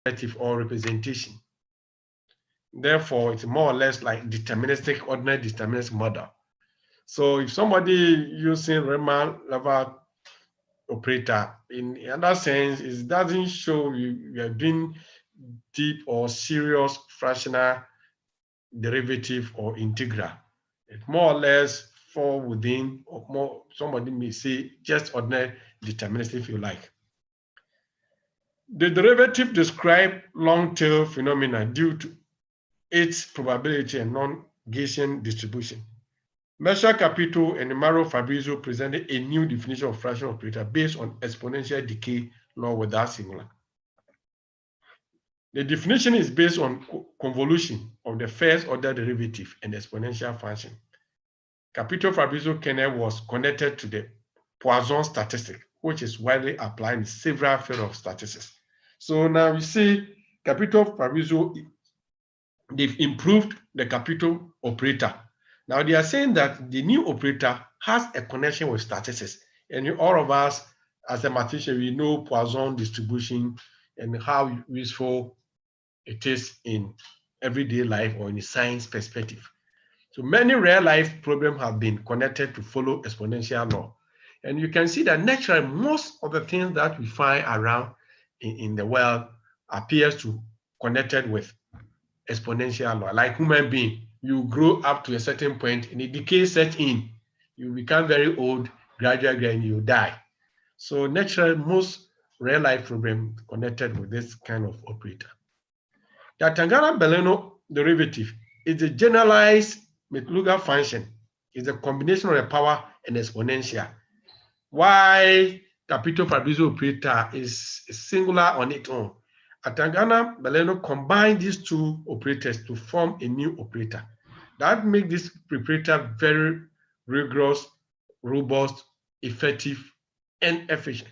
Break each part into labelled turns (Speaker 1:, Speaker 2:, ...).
Speaker 1: derivative or representation. Therefore, it's more or less like deterministic, ordinary deterministic model. So if somebody using Riemann level operator, in another sense, it doesn't show you are doing deep or serious fractional derivative or integral. It more or less fall within, or more, somebody may say just ordinary deterministic if you like. The derivative describe long-tail phenomena due to its probability and non-Gaussian distribution. Mesha Capito and Maro Fabrizio presented a new definition of fractional operator based on exponential decay law without singular. The definition is based on convolution of the first order derivative and exponential function. Capito Fabrizio kernel was connected to the Poisson statistic, which is widely applied in several fields of statistics. So now we see Capito Fabrizio, they've improved the Capito operator. Now they are saying that the new operator has a connection with statistics. And all of us, as a mathematician, we know Poisson distribution and how useful it is in everyday life or in a science perspective. So many real life problems have been connected to follow exponential law. And you can see that naturally, most of the things that we find around in the world appears to connected with exponential law. Like human being, you grow up to a certain point and the decay sets in. You become very old, gradually, and you die. So naturally, most real life problems connected with this kind of operator. The Tangana-Belleno derivative is a generalized Math-Luger function. It's a combination of the power and exponential. Why Capito Fabrizio operator is singular on its own. Tangana-Belleno combined these two operators to form a new operator. That makes this operator very rigorous, robust, effective, and efficient.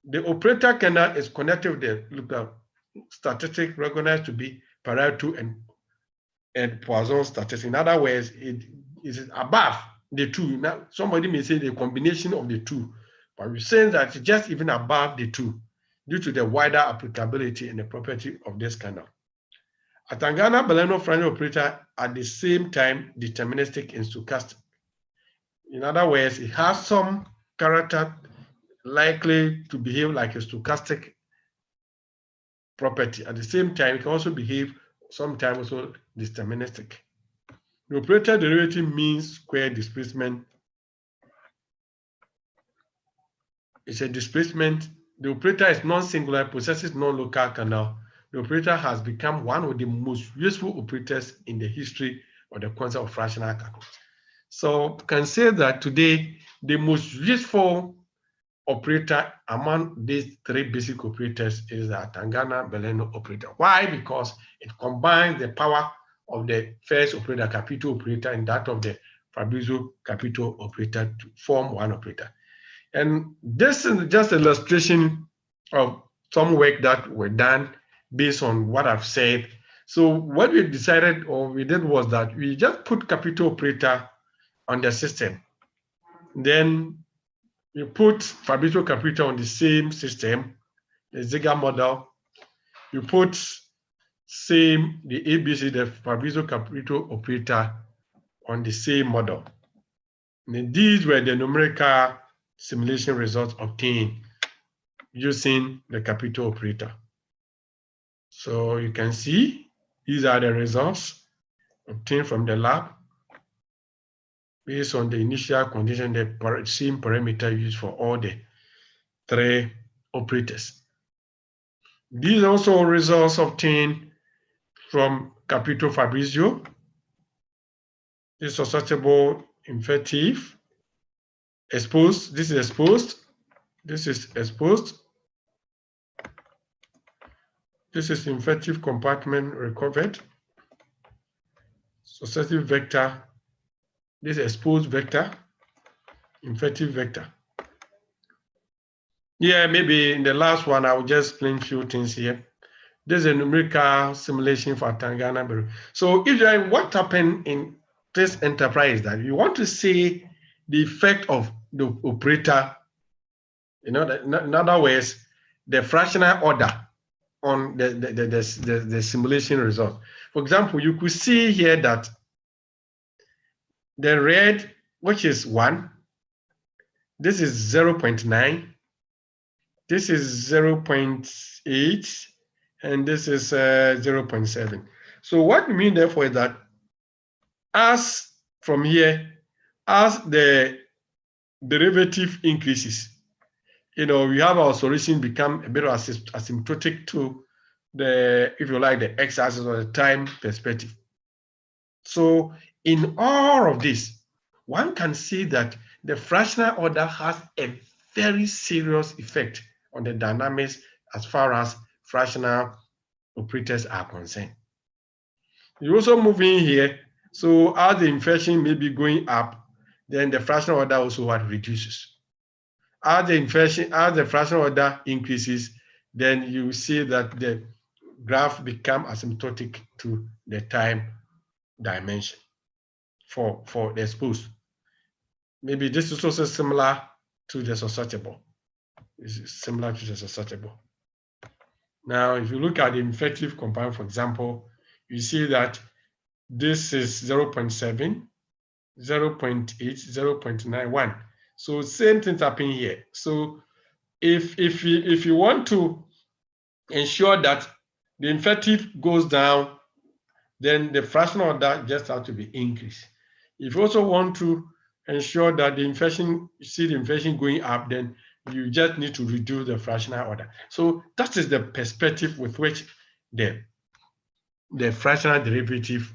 Speaker 1: The operator kernel is connected with the statistic recognized to be Pareto and Poisson statistic. In other words, it is above the two. Now, somebody may say the combination of the two, but we're saying that it's just even above the two due to the wider applicability and the property of this kernel. A Tangana-Belleno fractional operator at the same time deterministic and stochastic. In other words, it has some character likely to behave like a stochastic property. At the same time, it can also behave sometimes also deterministic. The operator derivative means square displacement. It's a displacement. The operator is non-singular, possesses non-local kernel. The operator has become one of the most useful operators in the history of the concept of fractional calculus. So you can say that today, the most useful operator among these three basic operators is the Tangana-Belleno operator. Why? Because it combines the power of the first operator, Capito operator, and that of the Fabrizio Capito operator to form one operator. And this is just an illustration of some work that were done based on what I've said. So what we decided or we did was that we just put Capito operator on the system. Then you put Fabrizio Capito on the same system, the Ziegler model. You put the ABC, the Fabrizio Capito operator, on the same model. And these were the numerical simulation results obtained using the Capito operator. So you can see these are the results obtained from the lab based on the initial condition, the same parameter used for all the three operators. These are also results obtained from Capito Fabrizio. This is susceptible, infective, exposed. This is exposed. This is exposed. This is infective compartment recovered. Successive vector. This is exposed vector, infective vector. Yeah, maybe in the last one, I will just explain a few things here. This is a numerical simulation for Tangana. So usually what happened in this enterprise that you want to see the effect of the operator, in other words, the fractional order on the simulation result. For example, you could see here that the red, which is 1, this is 0.9, this is 0.8, and this is 0.7. So what we mean therefore is that as from here, as the derivative increases, we have our solution become a bit asymptotic to the, if you like, the x-axis or the time perspective. So in all of this, one can see that the fractional order has a very serious effect on the dynamics as far as fractional operators are concerned. You also move in here, so as the inflation may be going up, then the fractional order also reduces. As the fractional order increases, then you see that the graph becomes asymptotic to the time dimension for the exposed. Maybe this is also similar to the susceptible. It's similar to the susceptible. Now, if you look at the effective compound, for example, you see that this is 0.7, 0.8, 0.91. So same things happen here. So if you want to ensure that the effective goes down, then the fractional order just has to be increased. If you also want to ensure that the inflation going up, then you just need to reduce the fractional order. So that is the perspective with which the fractional derivative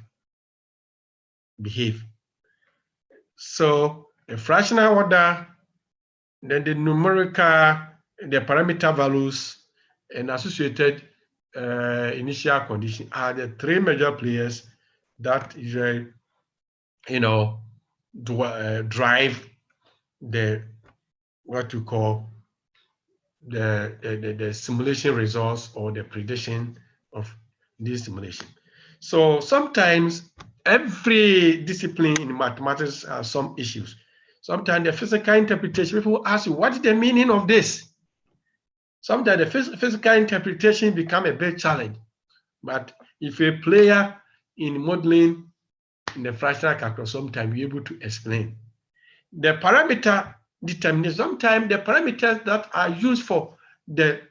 Speaker 1: behave. So the fractional order, then the numerical, the parameter values, and associated initial condition are the three major players that usually, drive the what we call the simulation results or the prediction of this simulation. So sometimes every discipline in mathematics has some issues. Sometimes the physical interpretation, people ask you, what is the meaning of this? Sometimes the physical interpretation become a big challenge. But if a player in modeling in the fractional calculus, sometimes you're able to explain. The parameter determination, sometimes the parameters that are used for the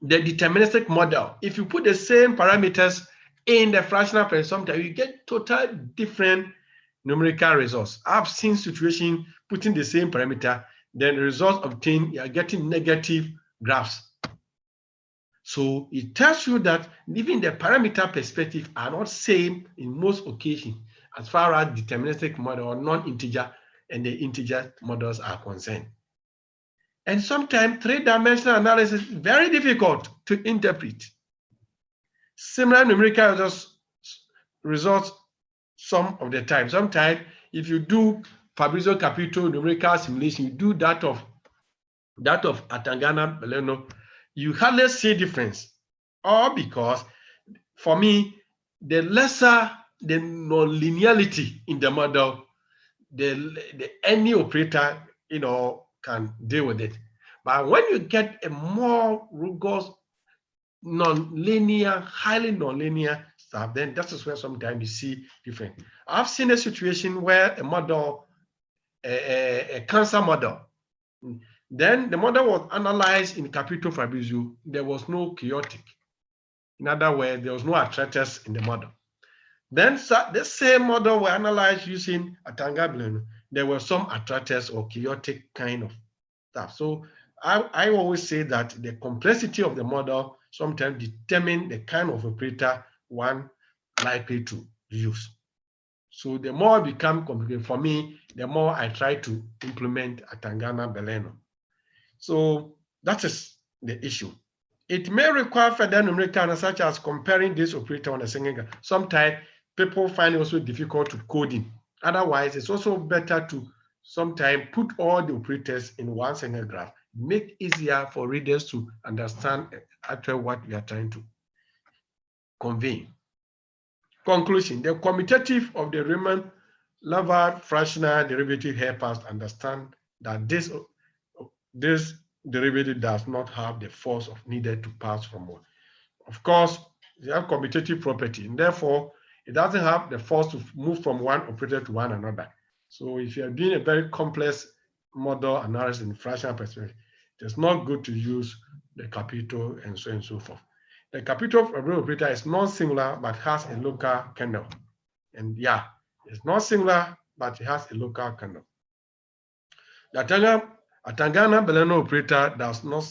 Speaker 1: deterministic model, if you put the same parameters in the fractional place, sometimes you get totally different numerical results. I've seen situations putting the same parameter, then the results obtained, you are getting negative graphs. So it tells you that even the parameter perspective are not same in most occasions as far as deterministic model or non-integer and the integer models are concerned. And sometimes three-dimensional analysis is very difficult to interpret. Similar numerical results some of the time. Sometimes if you do Fabrizio Capito numerical simulation, you do that of Atangana Beleno, you hardly see difference. Or because for me, the lesser the nonlinearity in the model, the any operator can deal with it. But when you get a more rigorous non-linear, highly non-linear stuff, then that is where sometimes you see different. I've seen a situation where a model, a cancer model, then the model was analyzed in Capito Fabrizio. There was no chaotic. In other words, there was no attractors in the model. Then the same model were analyzed using Atanga. There were some attractors or chaotic kind of stuff. So I always say that the complexity of the model sometimes determine the kind of operator one likely to use. So the more it becomes complicated for me, the more I try to implement Atangana Beleno. So that is the issue. It may require further numerical such as comparing this operator on a single graph. Sometimes people find it also difficult to coding. Otherwise, it's also better to sometimes put all the operators in one single graph. Make it easier for readers to understand actually what we are trying to convey. Conclusion: the commutative of the Riemann-Leibniz fractional derivative help us understand that this derivative does not have the force needed to pass from one. Of course, they have commutative property, and therefore it doesn't have the force to move from one operator to one another. So if you are doing a very complex model analysis in fractional perspective, it's not good to use the capital and so on and so forth. The capital operator is not singular but has a local kernel. And yeah, it's not singular but it has a local kernel. The Atangana-Beleno operator does not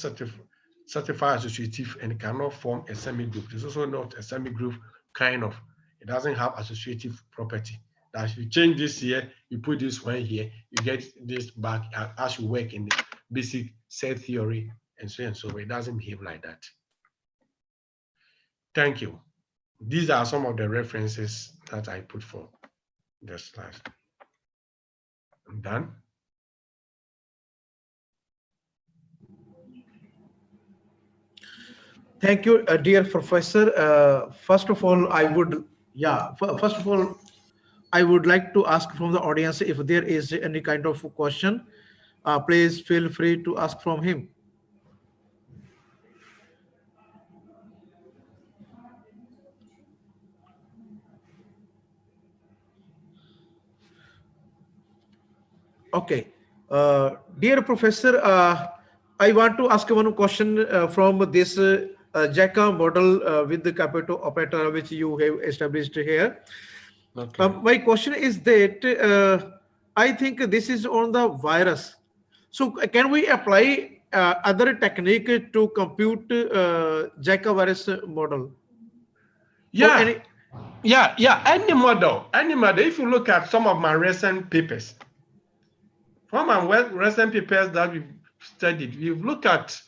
Speaker 1: certify associative and cannot form a semigroup. It's also not a semigroup kind of. It doesn't have associative property. That if you change this here, you put this one here, you get this back as you work in the basic set theory and so on. So it doesn't behave like that. Thank you. These are some of the references that I put for the slide. I'm done.
Speaker 2: Thank you, dear professor. First of all, I would like to ask from the audience if there is any kind of question. Please feel free to ask from him. Okay, dear professor, I want to ask one question from this JACA model with the capital operator which you have established here.
Speaker 1: Okay.
Speaker 2: My question is that I think this is on the virus. So can we apply other technique to compute JACA virus model?
Speaker 1: Yeah. Any model. If you look at some of my recent papers, from my recent papers that we've studied, we've looked at,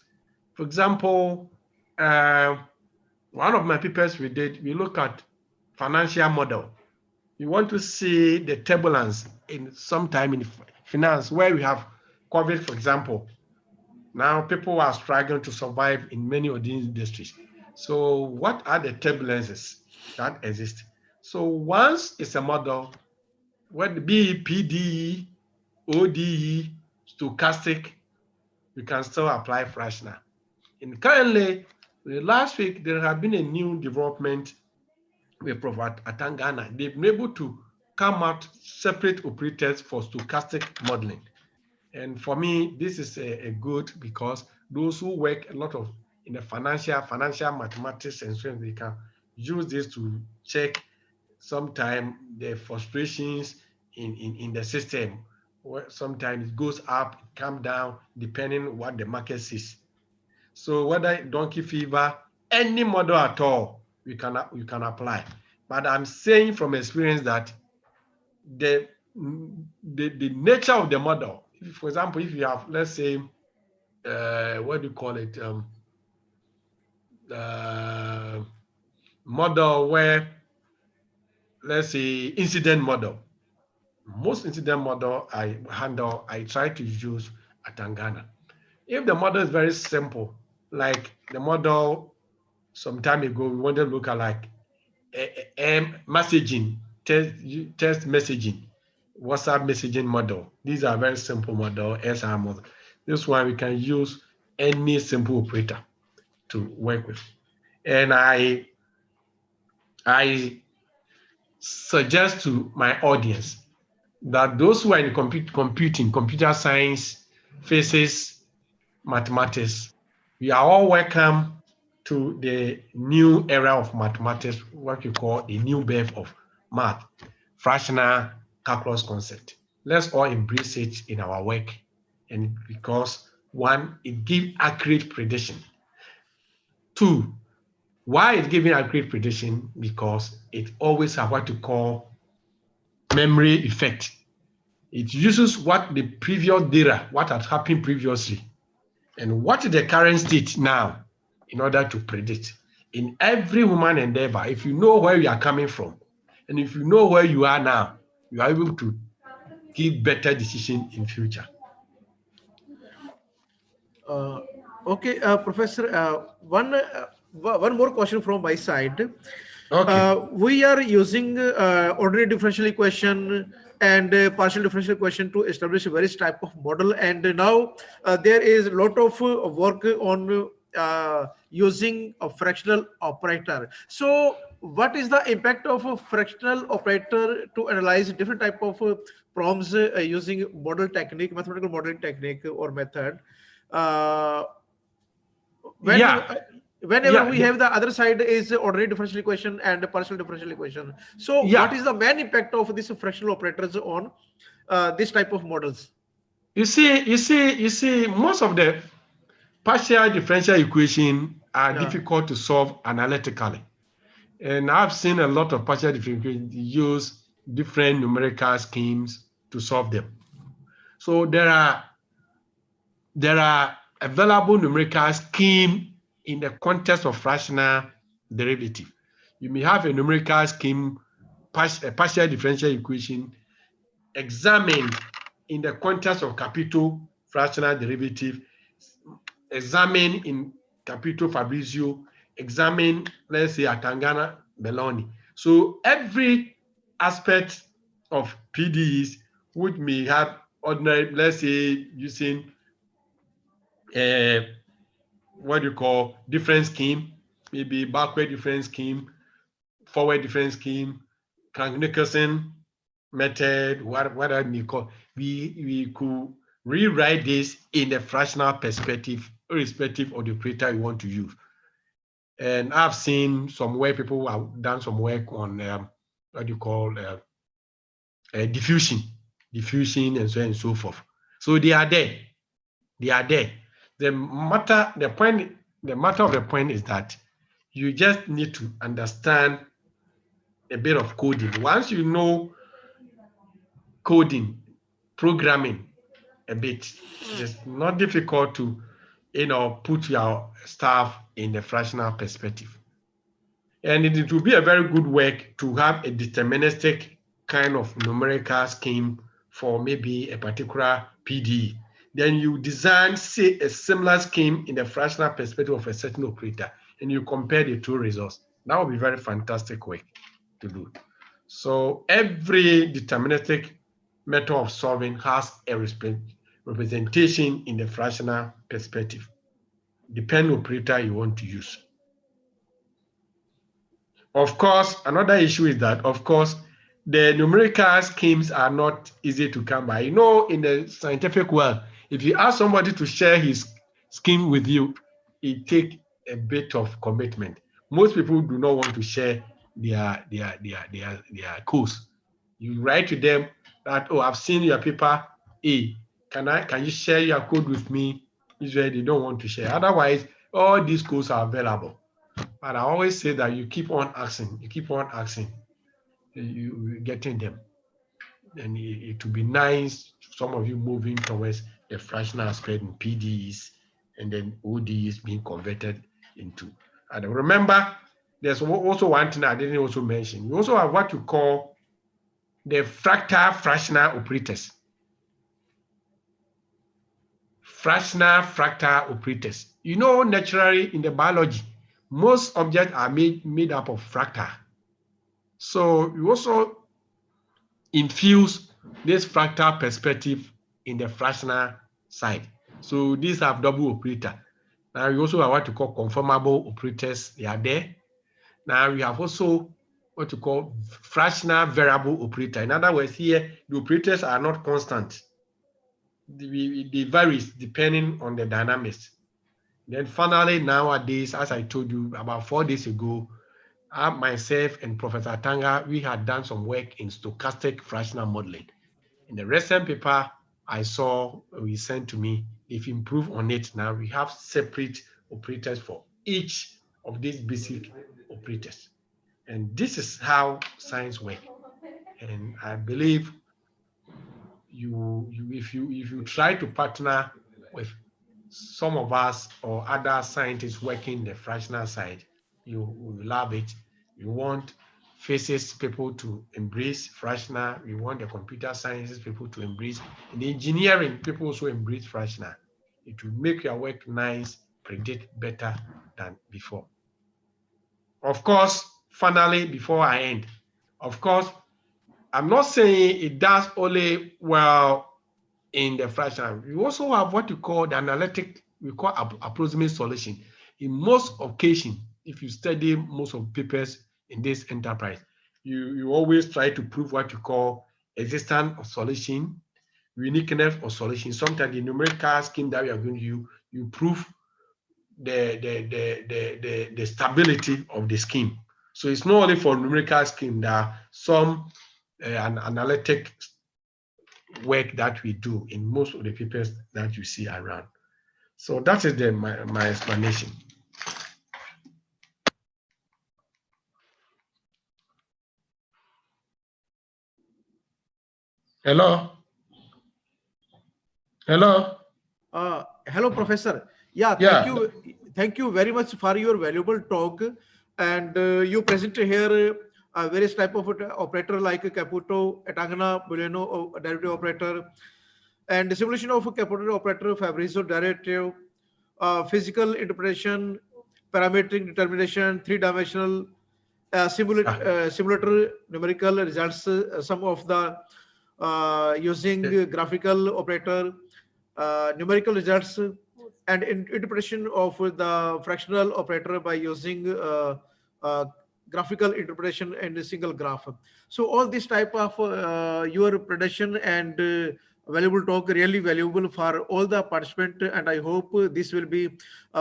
Speaker 1: for example, one of my papers we look at financial model. We want to see the turbulence in sometime in finance where we have COVID, for example. Now people are struggling to survive in many of these industries. So what are the turbulences that exist? So once it's a model, whether be PDE, ODE, stochastic, we can still apply fractional. And currently, last week, there have been a new development with Prof. Atangana. They've been able to come out separate operators for stochastic modeling. And for me, this is a good because those who work a lot of in the financial mathematics and so on, they can use this to check sometime the frustrations in the system. Where sometimes it goes up, it comes down, depending what the market sees. So whether donkey fever, any model at all, you can apply. But I'm saying from experience that the nature of the model, for example, if you have, let's say, what do you call it, model where, let's say, incident model. Most incident model I try to use Atangana. If the model is very simple, like the model some time ago, we wanted to look at like messaging, text messaging, WhatsApp messaging model. These are very simple model, SR model. This one we can use any simple operator to work with. And I suggest to my audience that those who are in computer science, physics, mathematics, we are all welcome to the new era of mathematics, what you call the new birth of math, fractional calculus concept. Let's all embrace it in our work. And because one, it gives accurate prediction. Two, why it's giving accurate prediction? Because it always has what you call memory effect. It uses what the previous data, what had happened previously, and what is the current state now in order to predict. In every human endeavor, if you know where you are coming from, and if you know where you are now, you are able to give better decision in future.
Speaker 2: Okay, Professor, one more question from my side.
Speaker 1: Okay.
Speaker 2: We are using ordinary differential equation and partial differential equation to establish various type of model, and now there is a lot of work on using a fractional operator. So what is the impact of a fractional operator to analyze different type of problems using model technique, mathematical modeling technique or method? Uh, when
Speaker 1: Yeah,
Speaker 2: whenever
Speaker 1: yeah,
Speaker 2: we have the other side is ordinary differential equation and partial differential equation. So what
Speaker 1: yeah.
Speaker 2: is the main impact of these fractional operators on this type of models?
Speaker 1: You see, most of the partial differential equation are
Speaker 2: Yeah,
Speaker 1: difficult to solve analytically. And I've seen a lot of partial differential equations use different numerical schemes to solve them. So there are available numerical scheme in the context of fractional derivative. You may have a numerical scheme, a partial differential equation examined in the context of capital fractional derivative, examined in capital Fabrizio, examined, let's say, Atangana Belloni. So every aspect of PDEs which may have ordinary, let's say, using what you call different scheme, maybe backward different scheme, forward different scheme, Crank-Nicholson method, whatever you call, we could rewrite this in a fractional perspective, irrespective of the operator you want to use. And I've seen some where people have done some work on what you call diffusion, and so on and so forth. So they are there. They are there. The matter of the point is that you just need to understand a bit of coding. Once you know coding, programming a bit, it's not difficult to put your stuff in the fractional perspective. And it will be a very good work to have a deterministic kind of numerical scheme for maybe a particular PDE. Then you design, say, a similar scheme in the fractional perspective of a certain operator, and you compare the two results. That would be very fantastic work to do. So every deterministic method of solving has a representation in the fractional perspective, depending on operator you want to use. Of course, another issue is that, of course, the numerical schemes are not easy to come by. In the scientific world, if you ask somebody to share his scheme with you, it takes a bit of commitment. Most people do not want to share their codes. You write to them that, oh, I've seen your paper. Hey, can you share your code with me? Usually they don't want to share. Otherwise, all these codes are available. But I always say that you keep on asking, you're getting them. And it would be nice, some of you moving towards the fractional aspect in PDEs and then ODEs being converted into. And remember, there's also one thing I didn't also mention. You also have what you call the fractal fractional operators. Fractal operators. Naturally in the biology, most objects are made up of fractal. So you also infuse this fractal perspective in the fractional side. So these have double operator. Now you also have what you call conformable operators. They are there. Now we have also what you call fractional variable operator. In other words, here the operators are not constant. They vary depending on the dynamics. Then finally, nowadays, as I told you about 4 days ago, myself and Professor Tanga, we had done some work in stochastic fractional modeling. In the recent paper I saw, we sent to me, they've improved on it. Now we have separate operators for each of these basic operators. And this is how science works. And I believe if you try to partner with some of us or other scientists working the fractional side, you will love it. You want physics people to embrace fractional. We want the computer sciences people to embrace, and the engineering people also embrace fractional. It will make your work nice, predict better than before. Of course, finally, before I end, of course, I'm not saying it does only well in the fractional. We also have what we call the analytic, we call approximate solution. in most occasions, if you study most of papers in this enterprise, you always try to prove what you call existence of solution, uniqueness of solution. Sometimes the numerical scheme that we are going to use, you prove the stability of the scheme. So it's not only for numerical scheme, there are some an analytic work that we do in most of the papers that you see around. So that is my explanation. Hello? Hello?
Speaker 2: Hello, Professor. Yeah,
Speaker 1: Yeah.
Speaker 2: thank you very much for your valuable talk. And you presented here various type of operator like Caputo, Etangana, Booleano derivative operator, and the simulation of a Caputo operator, Fabrizio derivative, physical interpretation, parametric determination, three-dimensional simulator numerical results, some of the using graphical operator, numerical results, and interpretation of the fractional operator by using graphical interpretation and a single graph. So all this type of your prediction and valuable talk really valuable for all the participant, and I hope this will be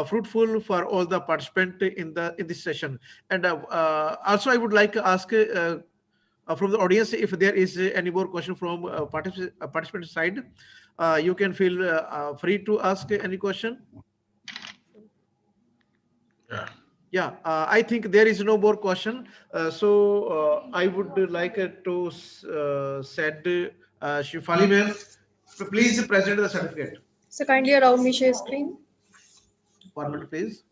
Speaker 2: fruitful for all the participant in this session. And also I would like to ask from the audience, if there is any more question from participant side, you can feel free to ask any question.
Speaker 1: Yeah.
Speaker 2: Yeah, I think there is no more question. So I would like to said Shifali ma'am, please present the certificate.
Speaker 3: So kindly allow me share screen.
Speaker 2: 1 minute, please.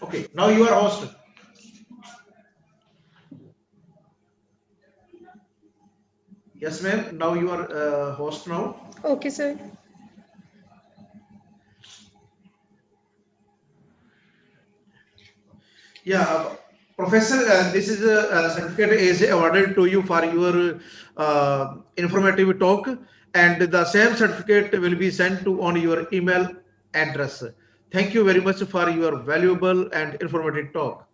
Speaker 2: Okay, now you are host. Yes, ma'am. Now you are host now.
Speaker 3: Okay, sir.
Speaker 2: Yeah, Professor, this is a certificate is awarded to you for your informative talk, and the same certificate will be sent to on your email address. Thank you very much for your valuable and informative talk.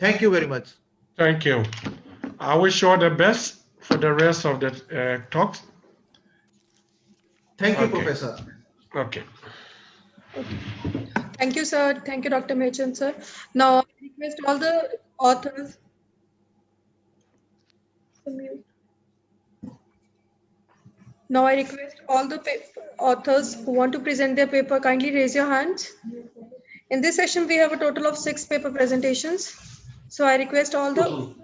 Speaker 2: Thank you very much.
Speaker 1: Thank you. I wish you all the best for the rest of the talks.
Speaker 2: Thank you,
Speaker 1: Okay.
Speaker 2: Professor.
Speaker 1: Okay.
Speaker 3: Thank you, sir. Thank you, Dr. Merchant, sir. Now, I request all the authors to mute. Now, I request all the authors who want to present their paper, kindly raise your hands. In this session, we have a total of 6 paper presentations. So, I request all the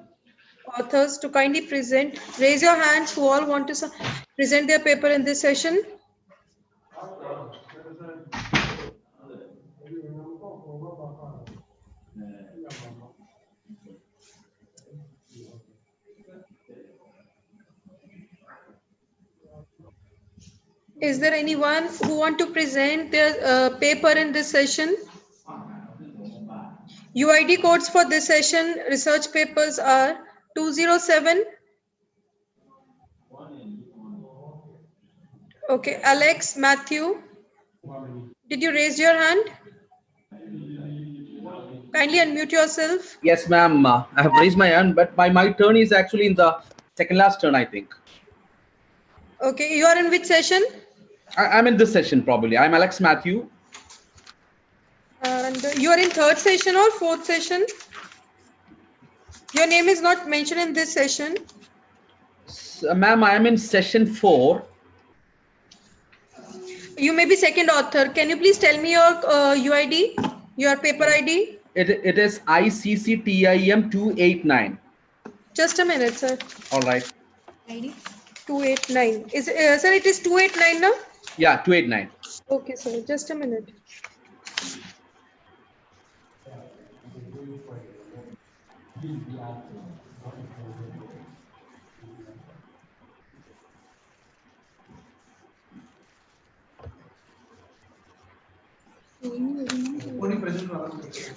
Speaker 3: authors to kindly present. Raise your hands who all want to present their paper in this session. Is there anyone who want to present their paper in this session? UID codes for this session research papers are 207. Okay, Alex, Matthew, did you raise your hand? Kindly unmute yourself.
Speaker 4: Yes, ma'am. I have raised my hand, but my turn is actually in the second last turn, I think.
Speaker 3: Okay, you are in which session?
Speaker 4: I'm in this session probably. I'm Alex Matthew.
Speaker 3: And you are in third session or fourth session? Your name is not mentioned in this session.
Speaker 4: Ma'am, I am in session 4.
Speaker 3: You may be second author. Can you please tell me your UID, your paper ID?
Speaker 4: It is ICCTIM 289.
Speaker 3: Just a minute, sir.
Speaker 4: All right.
Speaker 3: ID 289. Is sir, it is 289 now?
Speaker 4: Yeah, 289.
Speaker 3: Okay, sir. Just a minute.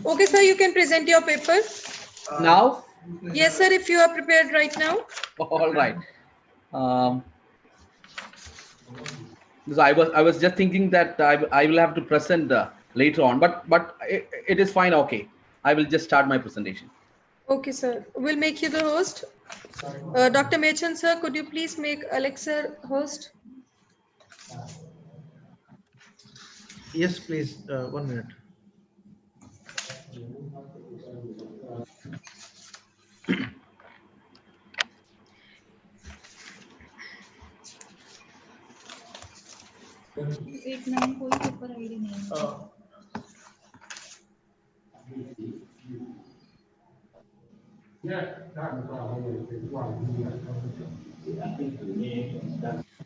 Speaker 3: Okay, sir, you can present your paper.
Speaker 4: Now?
Speaker 3: Yes, sir, if you are prepared right now.
Speaker 4: All right. So I was just thinking that I will have to present later on, but it is fine. Okay, I will just start my presentation.
Speaker 3: Okay, sir. We'll make you the host. Dr. Mechan, sir, could you please make Alexa host?
Speaker 2: Yes, please. 1 minute.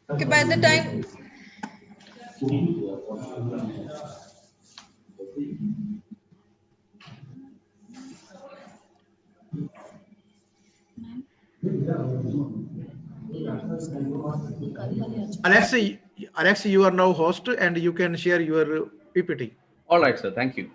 Speaker 3: Okay, by the time.
Speaker 2: Alexa, Alexa, you are now host and you can share your PPT.
Speaker 4: All right, sir. Thank you.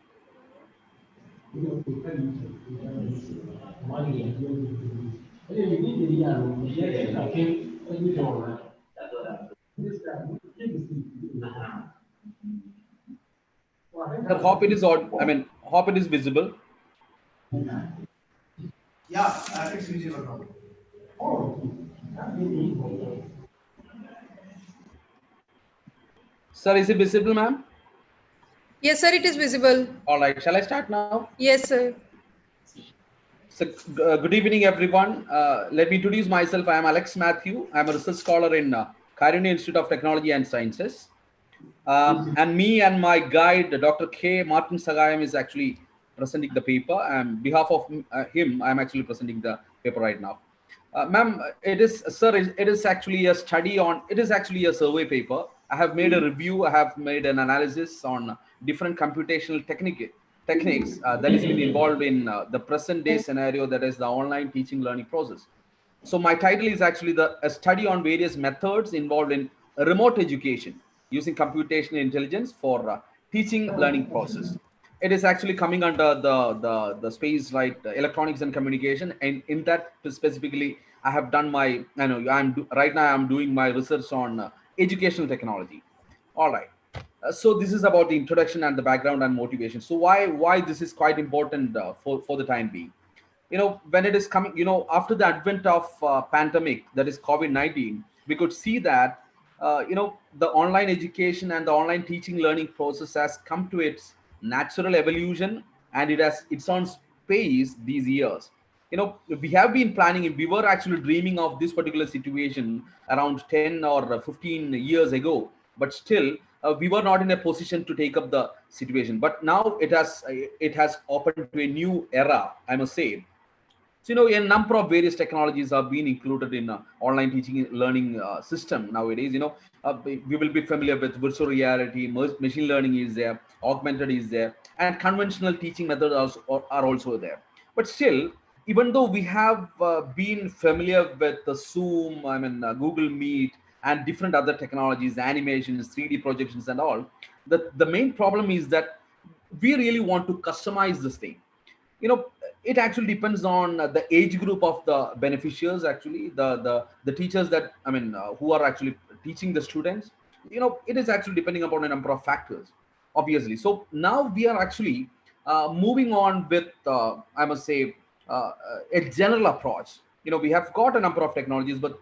Speaker 4: Sir, hope it is odd. I mean, hope it is visible.
Speaker 2: Yeah, it's visible now.
Speaker 4: Sir, is it visible, ma'am?
Speaker 3: Yes, sir, it is visible.
Speaker 4: All right. Shall I start now?
Speaker 3: Yes, sir.
Speaker 4: So, good evening, everyone. Let me introduce myself. I am Alex Matthew. I am a research scholar in Karunya Institute of Technology and Sciences. And me and my guide, Dr. K. Martin Sagayam, is actually presenting the paper. On behalf of him, I'm actually presenting the paper right now. Ma'am, it is, sir, it is actually a study on, it is actually a survey paper. I have made a review, I have made an analysis on different computational techniques that is been involved in the present day scenario, that is the online teaching learning process. So my title is actually a study on various methods involved in remote education using computational intelligence for teaching learning process. It is actually coming under the space, right, electronics and communication, and in that specifically I have done my, right now I'm doing my research on educational technology. All right. So this is about the introduction and the background and motivation. So why this is quite important for the time being. When it is coming, after the advent of pandemic, that is COVID-19, we could see that the online education and the online teaching learning process has come to its natural evolution, and it has its own pace these years. We have been planning, we were actually dreaming of this particular situation around 10 or 15 years ago, but still we were not in a position to take up the situation. But now it has opened to a new era, I must say. So, a number of various technologies are being included in online teaching learning system nowadays. We will be familiar with virtual reality, machine learning is there, augmented is there, and conventional teaching methods are also there. But still, even though we have been familiar with the Zoom, Google Meet, and different other technologies, animations, 3D projections, and all, the main problem is that we really want to customize this thing. It actually depends on the age group of the beneficiaries, actually the teachers that who are actually teaching the students. It is actually depending upon a number of factors, obviously. So now we are actually moving on with I must say a general approach. We have got a number of technologies, but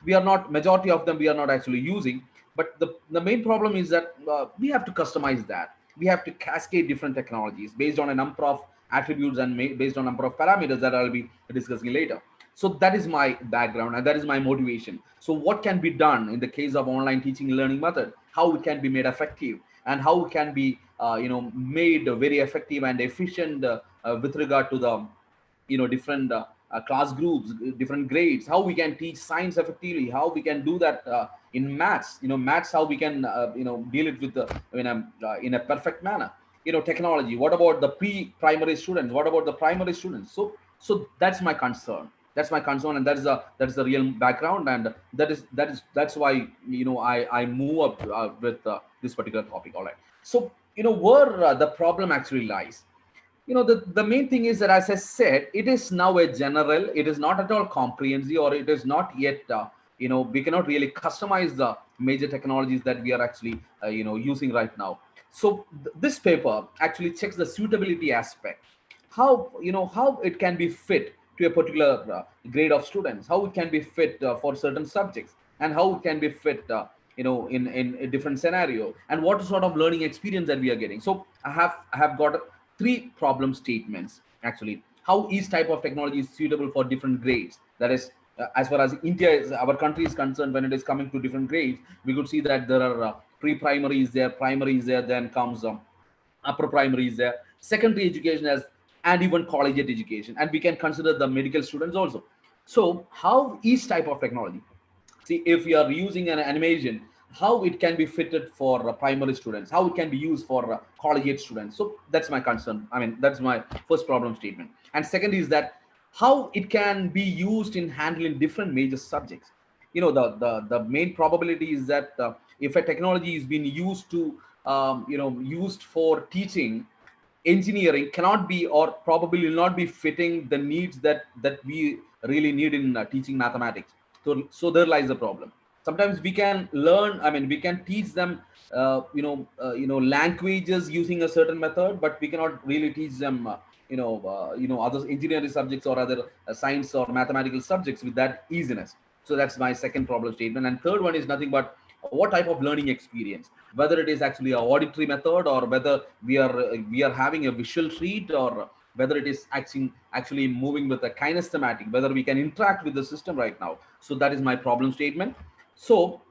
Speaker 4: we are not, majority of them we are not actually using. But the main problem is that we have to customize that. We have to cascade different technologies based on a number of attributes and based on number of parameters that I'll be discussing later. So that is my background and that is my motivation. So what can be done in the case of online teaching and learning method, how it can be made effective, and how it can be made very effective and efficient with regard to the different class groups, different grades, how we can teach science effectively, how we can do that in maths, maths, how we can deal it with the in a perfect manner. Technology, what about the pre-primary students, what about the primary students? So that's my concern, and that is the real background, and that's why I move up with this particular topic. All right. So where the problem actually lies. the main thing is that, as I said, it is now a general, it is not at all comprehensive, or it is not yet, we cannot really customize the major technologies that we are actually, using right now. So this paper actually checks the suitability aspect, how it can be fit to a particular grade of students, how it can be fit for certain subjects, and how it can be fit, in a different scenario, and what sort of learning experience that we are getting. So I have got three problem statements actually. How each type of technology is suitable for different grades. That is, as far as India is, our country is concerned, when it is coming to different grades, we could see that there are pre-primary is there, primary is there, then comes upper primary is there, secondary education as, and even collegiate education, and we can consider the medical students also. So how each type of technology, see, if we are using an animation, how it can be fitted for primary students, how it can be used for collegiate students. So that's my concern. I mean, that's my first problem statement. And second is that how it can be used in handling different major subjects. The main probability is that if a technology is being used to used for teaching, engineering cannot be, or probably will not be fitting the needs that we really need in teaching mathematics. So there lies the problem. Sometimes we can learn, I mean, we can teach them languages using a certain method, but we cannot really teach them other engineering subjects or other science or mathematical subjects with that easiness. So that's my second problem statement. And third one is nothing but what type of learning experience, whether it is actually a auditory method, or whether we are having a visual treat, or whether it is actually moving with a kinesthetic, whether we can interact with the system right now. So that is my problem statement. So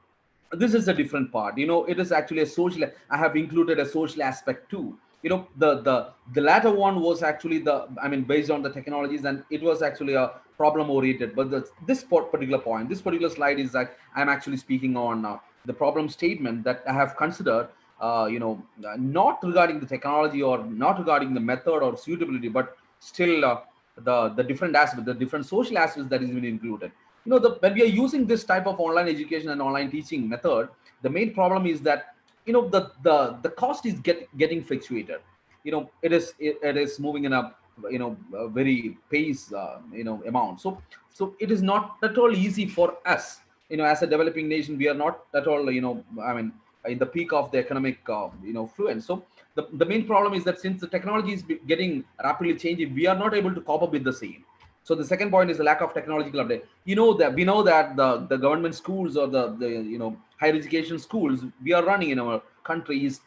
Speaker 4: this is a different part. It is actually a social, I have included a social aspect too. The latter one was actually based on the technologies, and it was actually a problem oriented. But this particular point, this particular slide is that I'm actually speaking on the problem statement that I have considered, not regarding the technology, or not regarding the method or suitability, but still the different aspects, the different social aspects that is been included. When we are using this type of online education and online teaching method, the main problem is that the cost is getting fluctuated. It is moving in a very pace amount. So it is not at all easy for us, as a developing nation. We are not at all in the peak of the economic fluence. So the main problem is that since the technology is getting rapidly changing, we are not able to cope up with the same. So the second point is the lack of technological update. We know that the government schools, or the higher education schools we are running in our country is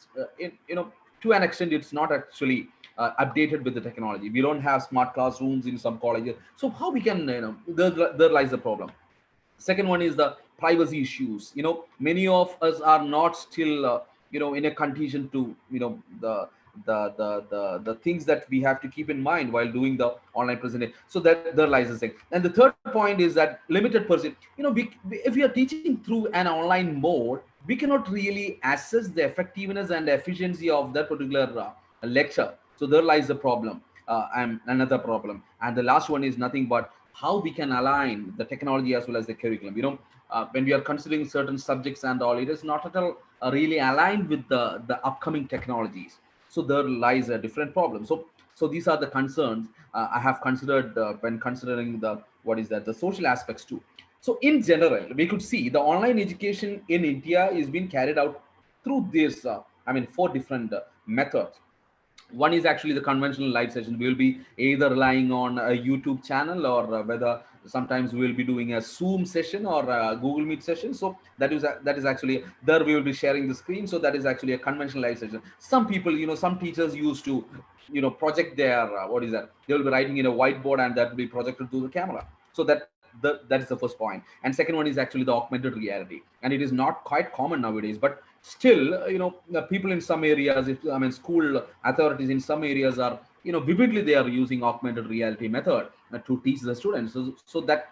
Speaker 4: to an extent it's not actually updated with the technology. We don't have smart classrooms in some colleges. So how we can there lies the problem. Second one is the privacy issues. Many of us are not still in a condition to the things that we have to keep in mind while doing the online presentation. So that there lies the thing. And the third point is that limited person. If we are teaching through an online mode, we cannot really assess the effectiveness and efficiency of that particular lecture. So there lies the problem, and another problem. And the last one is nothing but how we can align the technology as well as the curriculum. When we are considering certain subjects and all, it is not at all really aligned with the upcoming technologies. So there lies a different problem. So these are the concerns I have considered when considering the social aspects too. So in general, we could see the online education in India is being carried out through this, 4 different methods. One is actually the conventional live session. We will be either relying on a YouTube channel, or whether sometimes we will be doing a Zoom session or a Google Meet session. So that is actually there. We will be sharing the screen. So that is actually a conventional live session. Some people, some teachers used to, project their they will be writing in a whiteboard, and that will be projected to the camera. So that is the first point. And second one is actually the augmented reality, and it is not quite common nowadays, but still, the people in some areas, school authorities in some areas are, vividly they are using augmented reality method to teach the students. So that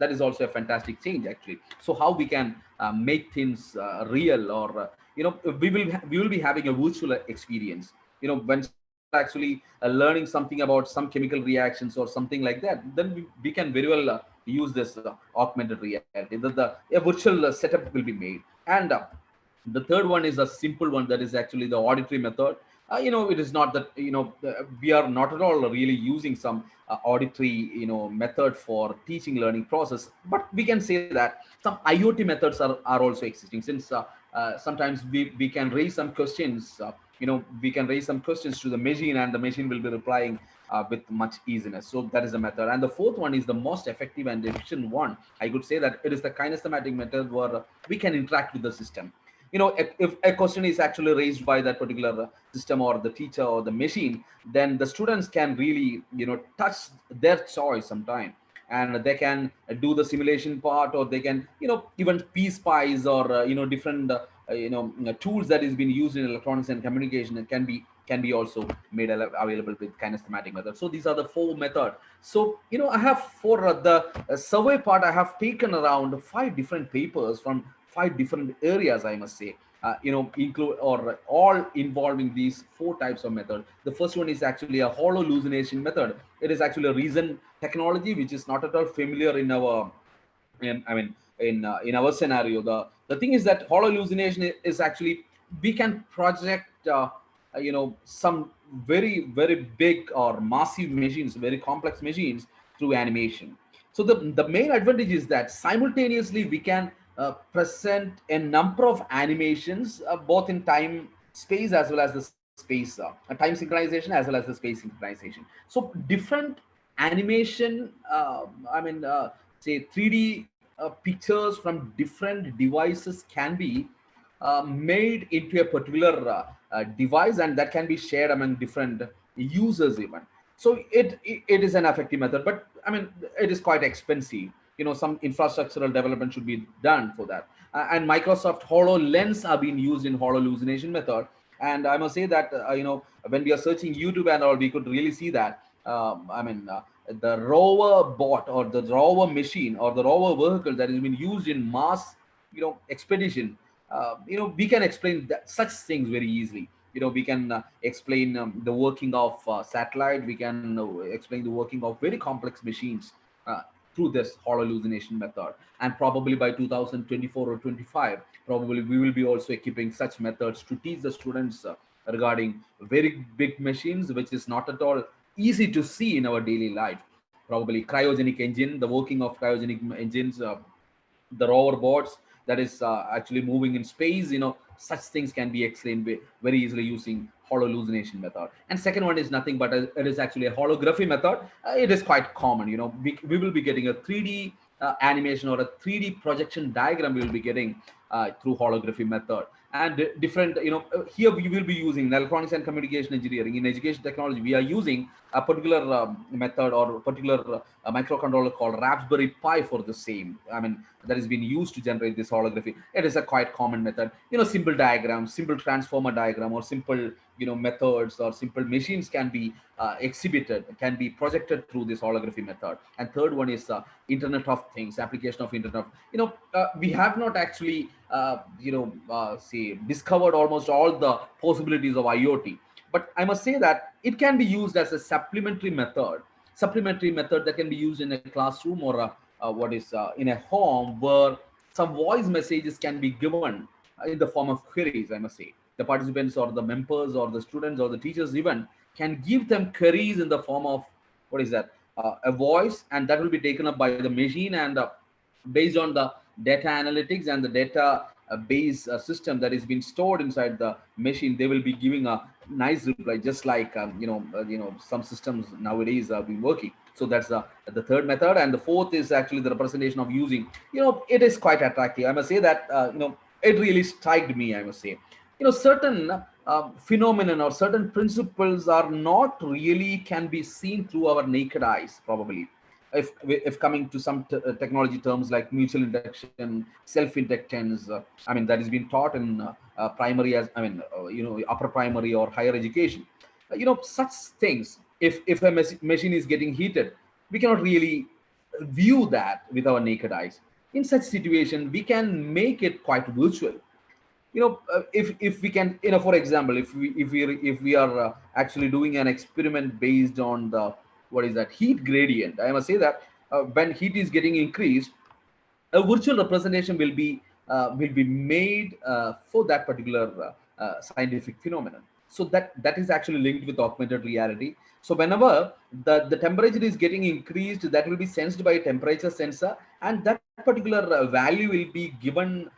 Speaker 4: is also a fantastic change actually. So how we can make things real, or we will be having a virtual experience. When students are actually learning something about some chemical reactions or something like that, then we can very well use this augmented reality. A virtual setup will be made. And the third one is a simple one, that is actually the auditory method. It is not that, we are not at all really using some auditory, method for teaching learning process, but we can say that some IoT methods are also existing, since sometimes we can raise some questions, we can raise some questions to the machine, and the machine will be replying with much easiness. So that is the method. And the fourth one is the most effective and efficient one. I could say that it is the kinesthetic method, where we can interact with the system. If a question is actually raised by that particular system or the teacher or the machine, then the students can really, touch their choice sometime, and they can do the simulation part, or they can, even PSpice, or different tools that is being used in electronics and communication, and can be also made available with kinesthetic method. So these are the four methods. So I have, for the survey part, I have taken around 5 different papers from 5 different areas, I must say, include, or all involving these 4 types of method. The first one is actually a hollow hallucination method. It is actually a reason technology, which is not at all familiar in our, in our scenario. The thing is that hollow hallucination is actually, we can project some very, very big or massive machines, very complex machines, through animation. So the main advantage is that simultaneously we can present a number of animations, both in time space as well as the space, time synchronization as well as the space synchronization. So different animation, say 3D pictures from different devices can be made into a particular device, and that can be shared among different users even. So it is an effective method, but it is quite expensive. Some infrastructural development should be done for that. And Microsoft HoloLens are being used in hollow hallucination method. And I must say that when we are searching YouTube and all, we could really see that the rover bot, or the rover machine, or the rover vehicle that has been used in Mars expedition, we can explain such things very easily. We can explain the working of satellite. We can explain the working of very complex machines through this hollow hallucination method. And probably by 2024 or 25, probably we will be also equipping such methods to teach the students regarding very big machines, which is not at all easy to see in our daily life. Probably cryogenic engine, the working of cryogenic engines, the rover bots that is actually moving in space. Such things can be explained very easily using hollow hallucination method. And second one is nothing but it is actually a holography method. It is quite common. We will be getting a 3D animation, or a 3D projection diagram we will be getting through holography method. And different, here we will be using electronics and communication engineering. In education technology, we are using a particular method, or a particular microcontroller called Raspberry Pi for the same. That is being used to generate this holography. It is a quite common method. Simple diagrams, simple transformer diagram, or simple methods, or simple machines can be exhibited, can be projected through this holography method. And third one is Internet of Things, application of Internet of, we have not actually say discovered almost all the possibilities of IoT, but I must say that it can be used as a supplementary method that can be used in a classroom, or in a home, where some voice messages can be given in the form of queries. I must say the participants, or the members, or the students, or the teachers even can give them queries in the form of a voice, and that will be taken up by the machine. And based on the data analytics and the data base system that is being stored inside the machine, they will be giving a nice reply, just like some systems nowadays are being working. So that's the third method. And the fourth is actually the representation of using. It is quite attractive. I must say that it really struck me. I must say, certain phenomenon or certain principles are not really can be seen through our naked eyes, probably. If coming to some technology terms like mutual induction, self-inductance, that is being taught in primary, as upper primary or higher education. Such things, if a machine is getting heated, we cannot really view that with our naked eyes. In such situation, we can make it quite virtual. If we can, for example, if we are actually doing an experiment based on the heat gradient, I must say that when heat is getting increased, a virtual representation will be made for that particular scientific phenomenon. So that is actually linked with augmented reality. So whenever the temperature is getting increased, that will be sensed by a temperature sensor, and that particular value will be given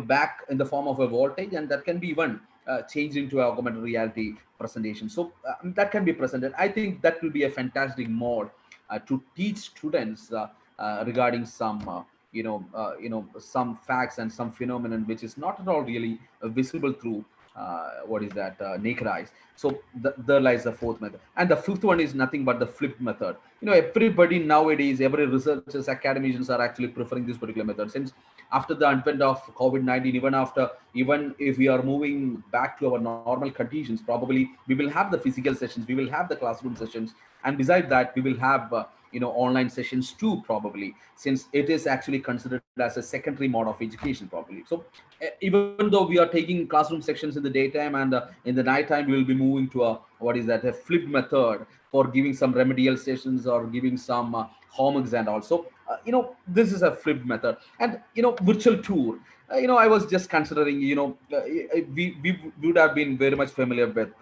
Speaker 4: back in the form of a voltage, and that can be even changed into augmented reality presentation. So that can be presented. I think that will be a fantastic mode to teach students regarding some some facts and some phenomenon which is not at all really visible through naked eyes. So there lies the fourth method, and the fifth one is nothing but the flipped method. Everybody nowadays, every researchers, academicians are actually preferring this particular method, since after the advent of COVID-19, even if we are moving back to our normal conditions, probably we will have the physical sessions, we will have the classroom sessions, and besides that we will have online sessions too, probably, since it is actually considered as a secondary mode of education, probably. So even though we are taking classroom sections in the daytime, and in the nighttime we will be moving to a flipped method for giving some remedial sessions or giving some homeworks, and also this is a flipped method. And virtual tour, I was just considering, we would have been very much familiar with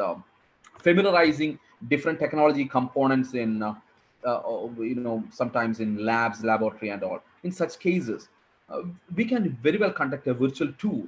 Speaker 4: familiarizing different technology components in sometimes in labs, laboratory, and all. In such cases, we can very well conduct a virtual tour.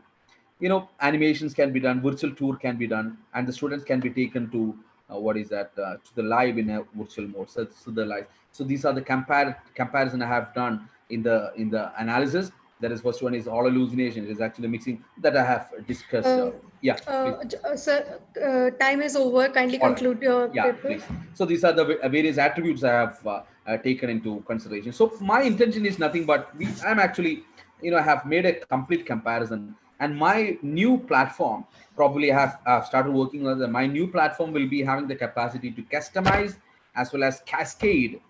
Speaker 4: Animations can be done, virtual tour can be done, and the students can be taken to to the live in a virtual mode. So the live. So these are the comparison I have done in the analysis. That is, first one is all hallucination. It is actually mixing that I have discussed. Yeah, please.
Speaker 3: Sir, time is over. Kindly
Speaker 4: All right.
Speaker 3: conclude your
Speaker 4: Yeah,
Speaker 3: paper.
Speaker 4: please. So these are the various attributes I have taken into consideration. So my intention is nothing but I'm actually, I have made a complete comparison, and my new platform, probably have started working on my new platform will be having the capacity to customize as well as cascade,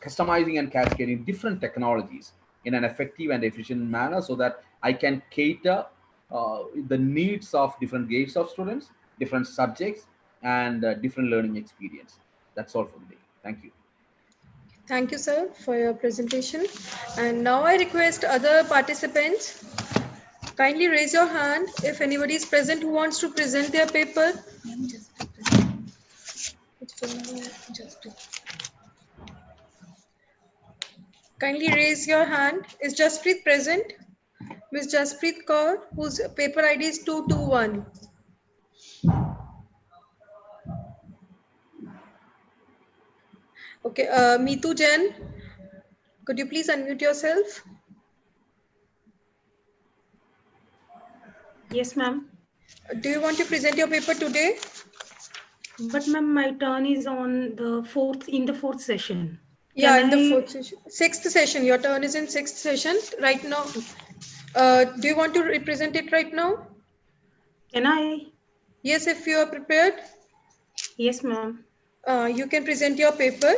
Speaker 4: customizing and cascading different technologies in an effective and efficient manner, so that I can cater the needs of different grades of students, different subjects, and different learning experience. That's all for the day. Thank you.
Speaker 3: Thank you, sir, for your presentation. And now I request other participants, kindly raise your hand if anybody is present who wants to present their paper. Kindly raise your hand. Is Jasprit present? Ms. Jasprit Kaur, whose paper ID is 221. Okay, Meetu Jain, could you please unmute yourself?
Speaker 5: Yes, ma'am.
Speaker 3: Do you want to present your paper today?
Speaker 5: But ma'am, my turn is on the fourth session.
Speaker 3: Yeah,
Speaker 5: Can
Speaker 3: in the
Speaker 5: I...
Speaker 3: fourth session. Sixth session. Your turn is in sixth session right now. Do you want to represent it right now?
Speaker 5: Can I?
Speaker 3: Yes, if you are prepared.
Speaker 5: Yes, ma'am.
Speaker 3: You can present your paper.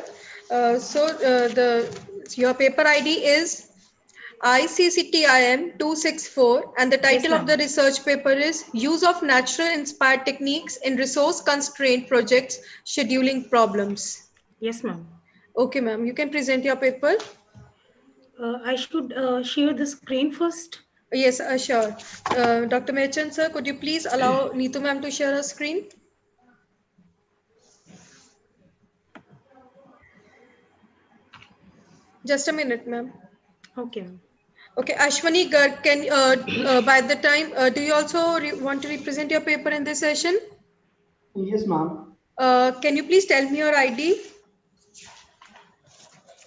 Speaker 3: Your paper ID is ICCTIM 264, and the title
Speaker 5: Yes,
Speaker 3: of the research paper is Use of Natural Inspired Techniques in Resource Constrained Projects Scheduling Problems.
Speaker 5: Yes, ma'am.
Speaker 3: Okay, ma'am, you can present your paper.
Speaker 5: I should share the screen first.
Speaker 3: Yes, sure. Dr. Mechan, sir, could you please allow Neetu ma'am to share her screen? Just a minute, ma'am.
Speaker 5: Okay, ma'am.
Speaker 3: Okay, Ashwani Garg, by the time, do you also want to represent your paper in this session?
Speaker 6: Yes, ma'am.
Speaker 3: Can you please tell me your ID?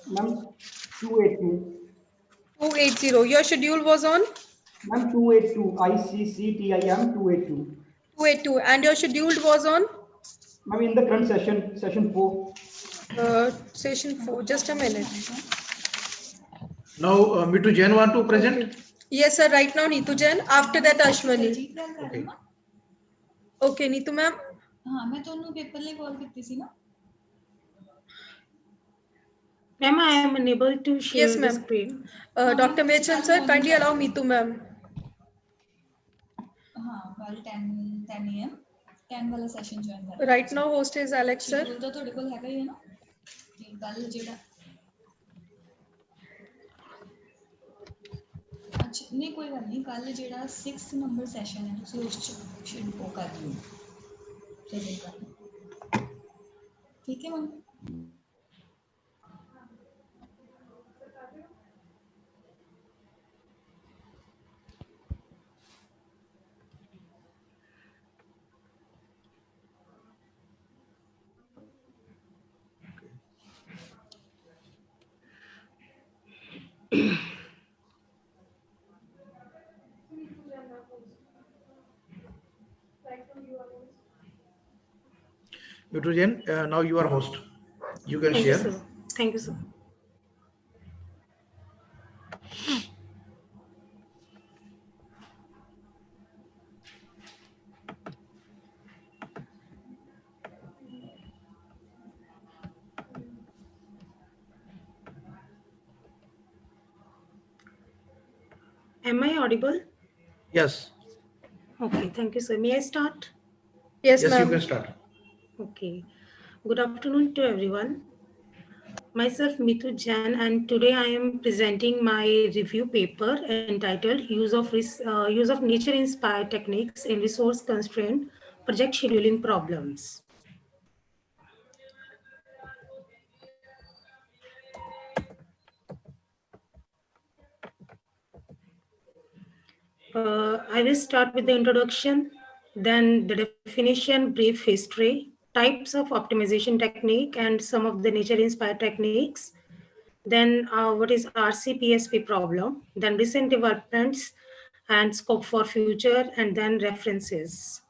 Speaker 6: Ma'am, 282.
Speaker 3: 280. Your schedule was on?
Speaker 6: Ma'am, 282. ICCTIM 282.
Speaker 3: 282. And your schedule was on?
Speaker 6: Ma'am, in the current session, session 4.
Speaker 3: Session 4. Just a minute.
Speaker 2: Now, Mitu Jain want to present?
Speaker 3: Okay. Yes, sir. Right now, Neetu Jain. After that, Ashwani.
Speaker 2: Okay.
Speaker 3: Okay, Neetu ma'am.
Speaker 5: Ma'am, I am unable to share
Speaker 3: Yes,
Speaker 5: the
Speaker 3: ma'am.
Speaker 5: screen.
Speaker 3: Dr. Mechan, sir, kindly allow Neetu ma'am.
Speaker 7: 10 AM 10 वाला session join कर
Speaker 3: Right now, host is Alex, sir.
Speaker 7: Schedule तो थोड़े कोल हैगा ही है ना कि कल जेड़ा अच्छा नहीं कोई गल नहीं कल जेड़ा 6th नंबर सेशन है तुसी उस शेड्यूल को कर लियो ठीक है ma'am.
Speaker 2: Utrojan, now you are host. You can
Speaker 5: Thank
Speaker 2: share.
Speaker 5: you, sir. Thank you, sir. Am I audible?
Speaker 2: Yes.
Speaker 5: Okay, thank you, sir. May I start?
Speaker 3: Yes,
Speaker 2: Yes, you
Speaker 3: ma'am.
Speaker 2: can start.
Speaker 5: Okay. Good afternoon to everyone. Myself, Mitu Jain, and today I am presenting my review paper entitled Use of Nature-Inspired Techniques in Resource-Constrained Project Scheduling Problems. I will start with the introduction, then the definition, brief history, types of optimization technique, and some of the nature-inspired techniques. Then what is RCPSP problem, then recent developments and scope for future, and then references.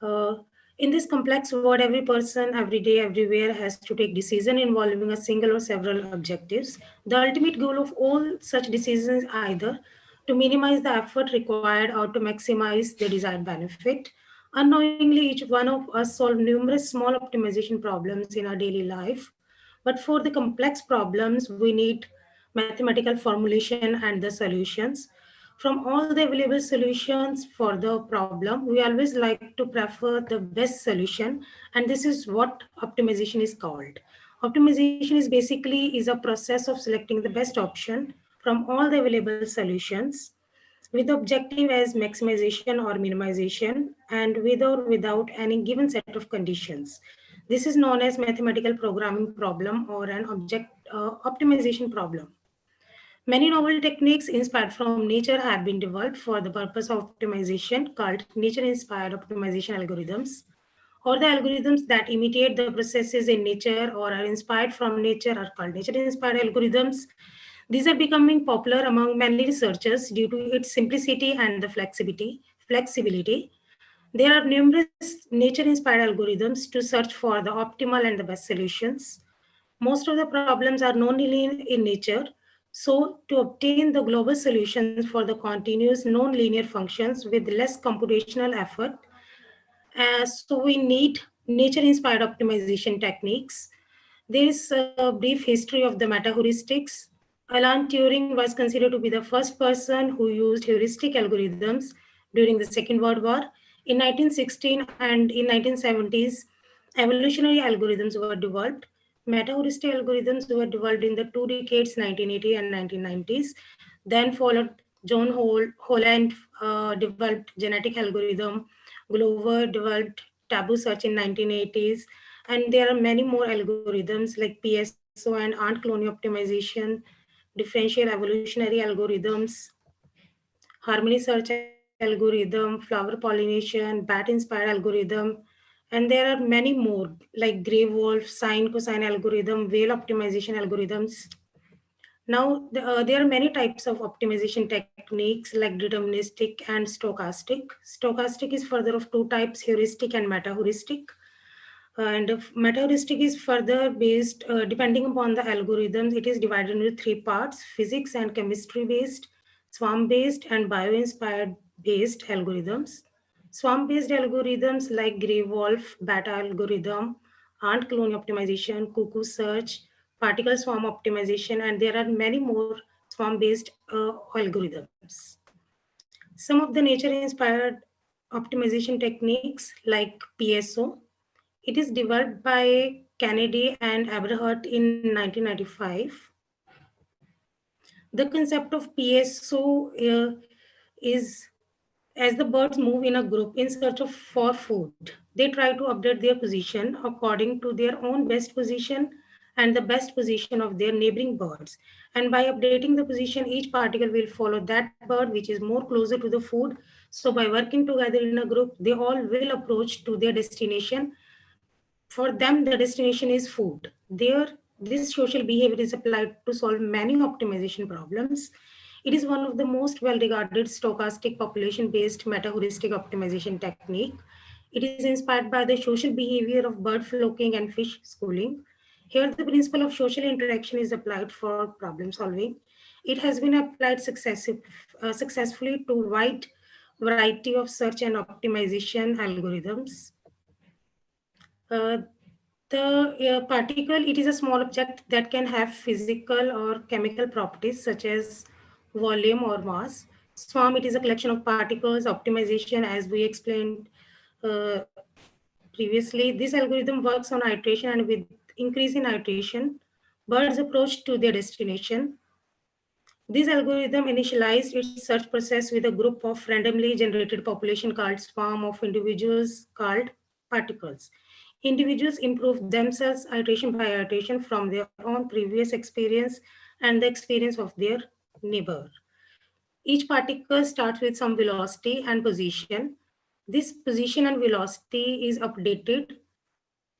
Speaker 5: In this complex world, every person, every day, everywhere has to take decision involving a single or several objectives. The ultimate goal of all such decisions is either to minimize the effort required or to maximize the desired benefit. Unknowingly, each one of us solve numerous small optimization problems in our daily life. But for the complex problems, we need mathematical formulation and the solutions. From all the available solutions for the problem, we always like to prefer the best solution, and this is what optimization is called. Optimization is basically is a process of selecting the best option from all the available solutions with the objective as maximization or minimization and with or without any given set of conditions. This is known as mathematical programming problem or an object optimization problem. Many novel techniques inspired from nature have been developed for the purpose of optimization called nature-inspired optimization algorithms, or the algorithms that imitate the processes in nature or are inspired from nature are called nature-inspired algorithms. These are becoming popular among many researchers due to its simplicity and the flexibility. There are numerous nature-inspired algorithms to search for the optimal and the best solutions. Most of the problems are non-linear in nature. So to obtain the global solutions for the continuous non-linear functions with less computational effort, so we need nature-inspired optimization techniques. There is a brief history of the meta-heuristics. Alan Turing was considered to be the first person who used heuristic algorithms during the Second World War. In 1916 and in 1970s, evolutionary algorithms were developed. Meta-heuristic algorithms were developed in the 2 decades, 1980 and 1990s. Then followed John Holland developed genetic algorithm. Glover developed taboo search in 1980s. And there are many more algorithms like PSO and ant colony optimization, differential evolutionary algorithms, harmony search algorithm, flower pollination, bat-inspired algorithm, and there are many more like gray wolf, sine, cosine algorithm, whale optimization algorithms. Now, there are many types of optimization techniques like deterministic and stochastic. Stochastic is further of two types, heuristic and meta-heuristic. And meta-heuristic is further based, depending upon the algorithms, it is divided into three parts, physics and chemistry based, swarm-based and bio-inspired based algorithms. Swarm-based algorithms like gray wolf, beta algorithm, ant colony optimization, cuckoo search, particle swarm optimization, and there are many more swarm-based algorithms. Some of the nature-inspired optimization techniques like PSO, it is developed by Kennedy and Aberhart in 1995. The concept of PSO is As the birds move in a group in search of for food, they try to update their position according to their own best position and the best position of their neighboring birds. And by updating the position, each particle will follow that bird which is more closer to the food. So by working together in a group, they all will approach to their destination. For them, the destination is food. This social behavior is applied to solve many optimization problems. It is one of the most well-regarded stochastic population-based meta-heuristic optimization technique. It is inspired by the social behavior of bird flocking and fish schooling. Here, the principle of social interaction is applied for problem solving. It has been applied successfully to wide variety of search and optimization algorithms. The particle, it is a small object that can have physical or chemical properties such as volume or mass. Swarm, it is a collection of particles. Optimization, as we explained uh, previously, this algorithm works on iteration, and with increase in iteration, birds approach to their destination. This algorithm initialized its search process with a group of randomly generated population called swarm of individuals called particles. Individuals improve themselves iteration by iteration from their own previous experience and the experience of their neighbor. Each particle starts with some velocity and position. This position and velocity is updated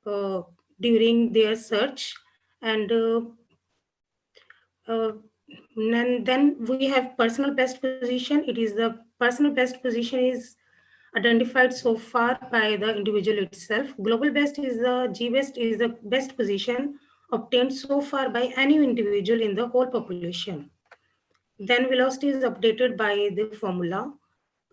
Speaker 5: uh, during their search, and uh, and then we have personal best position. It is the personal best position is identified so far by the individual itself. Global best is the G best is the best position obtained so far by any individual in the whole population. Then velocity is updated by the formula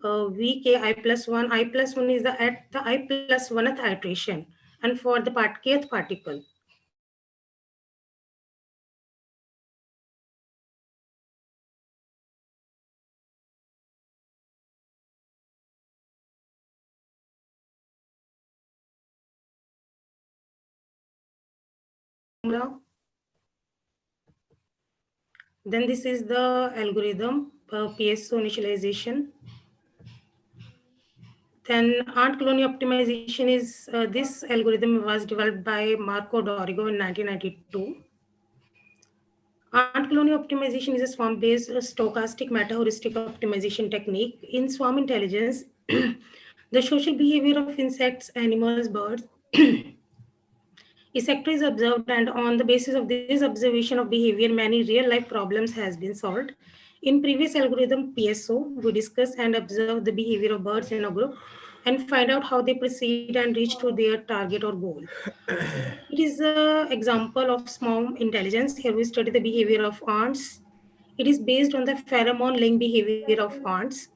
Speaker 5: VK plus 1. I plus 1 is the at the I plus 1th iteration. And for the kth particle, then this is the algorithm PSO initialization. Then ant colony optimization is this algorithm was developed by Marco Dorigo in 1992. Ant colony optimization is a swarm-based stochastic meta-heuristic optimization technique. In swarm intelligence, the social behavior of insects, animals, birds, etc. is observed, and on the basis of this observation of behavior, many real-life problems has been solved. In previous algorithm PSO, we discuss and observe the behavior of birds in a group and find out how they proceed and reach to their target or goal. It is an example of swarm intelligence. Here we study the behavior of ants. It is based on the pheromone laying behavior of ants.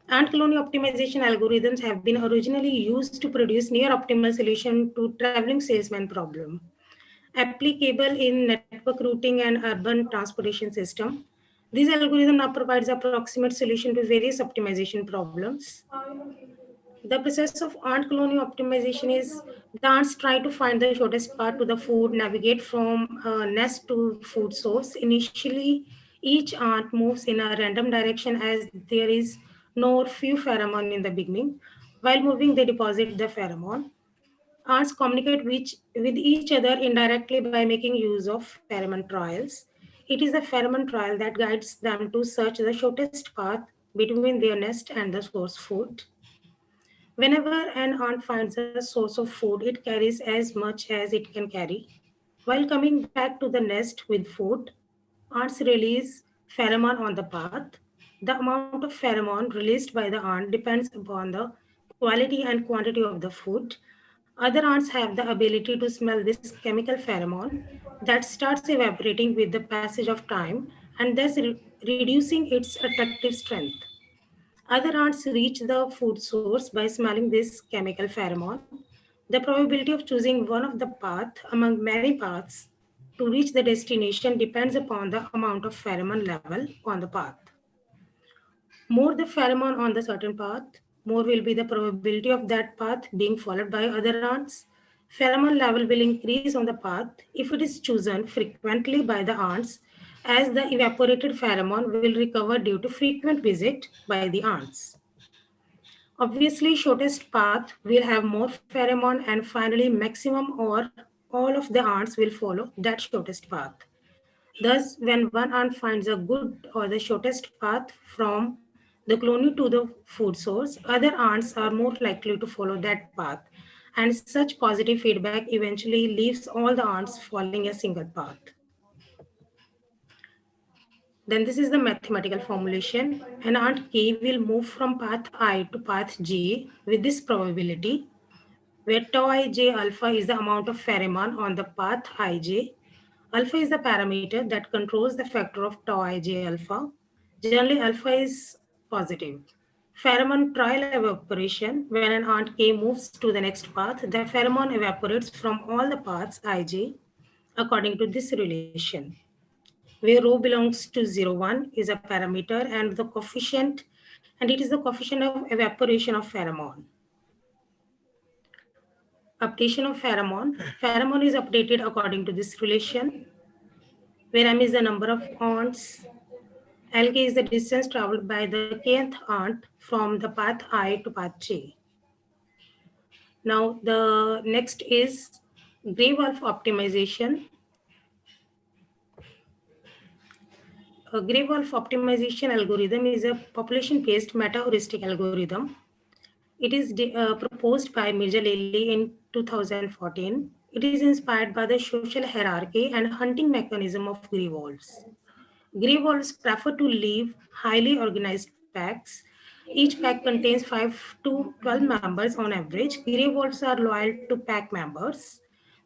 Speaker 5: Ant colony optimization algorithms have been originally used to produce near optimal solution to traveling salesman problem. Applicable in network routing and urban transportation system. This algorithm now provides approximate solution to various optimization problems. The process of ant colony optimization is the ants try to find the shortest path to the food, navigate from nest to food source. Initially, each ant moves in a random direction as there is no or few pheromone in the beginning. While moving, they deposit the pheromone. Ants communicate with each other indirectly by making use of pheromone trails. It is the pheromone trail that guides them to search the shortest path between their nest and the source food. Whenever an ant finds a source of food, it carries as much as it can carry. While coming back to the nest with food, ants release pheromone on the path. The amount of pheromone released by the ant depends upon the quality and quantity of the food. Other ants have the ability to smell this chemical pheromone that starts evaporating with the passage of time and thus reducing its attractive strength. Other ants reach the food source by smelling this chemical pheromone. The probability of choosing one of the path among many paths to reach the destination depends upon the amount of pheromone level on the path. More the pheromone on the certain path, more will be the probability of that path being followed by other ants. Pheromone level will increase on the path if it is chosen frequently by the ants, as the evaporated pheromone will recover due to frequent visit by the ants. Obviously, shortest path will have more pheromone, and finally maximum or all of the ants will follow that shortest path. Thus, when one ant finds a good or the shortest path from the colony to the food source, other ants are more likely to follow that path. And such positive feedback eventually leaves all the ants following a single path. Then this is the mathematical formulation. An ant K will move from path I to path J with this probability, where tau ij alpha is the amount of pheromone on the path ij. Alpha is the parameter that controls the factor of tau ij alpha. Generally, alpha is positive. Pheromone trial evaporation. When an ant K moves to the next path, the pheromone evaporates from all the paths ij according to this relation, where rho belongs to 0, 1 is a parameter and the coefficient, and it is the coefficient of evaporation of pheromone. Updation of pheromone. Pheromone is updated according to this relation, where m is the number of ants, Lk is the distance traveled by the kth ant from the path I to path J. Now the next is Gray-Wolf optimization. A Gray-Wolf optimization algorithm is a population-based meta-heuristic algorithm. It is proposed by Mirza Lely in 2014. It is inspired by the social hierarchy and hunting mechanism of gray wolves. Gray wolves prefer to live highly organized packs. Each pack contains 5 to 12 members on average. Gray wolves are loyal to pack members.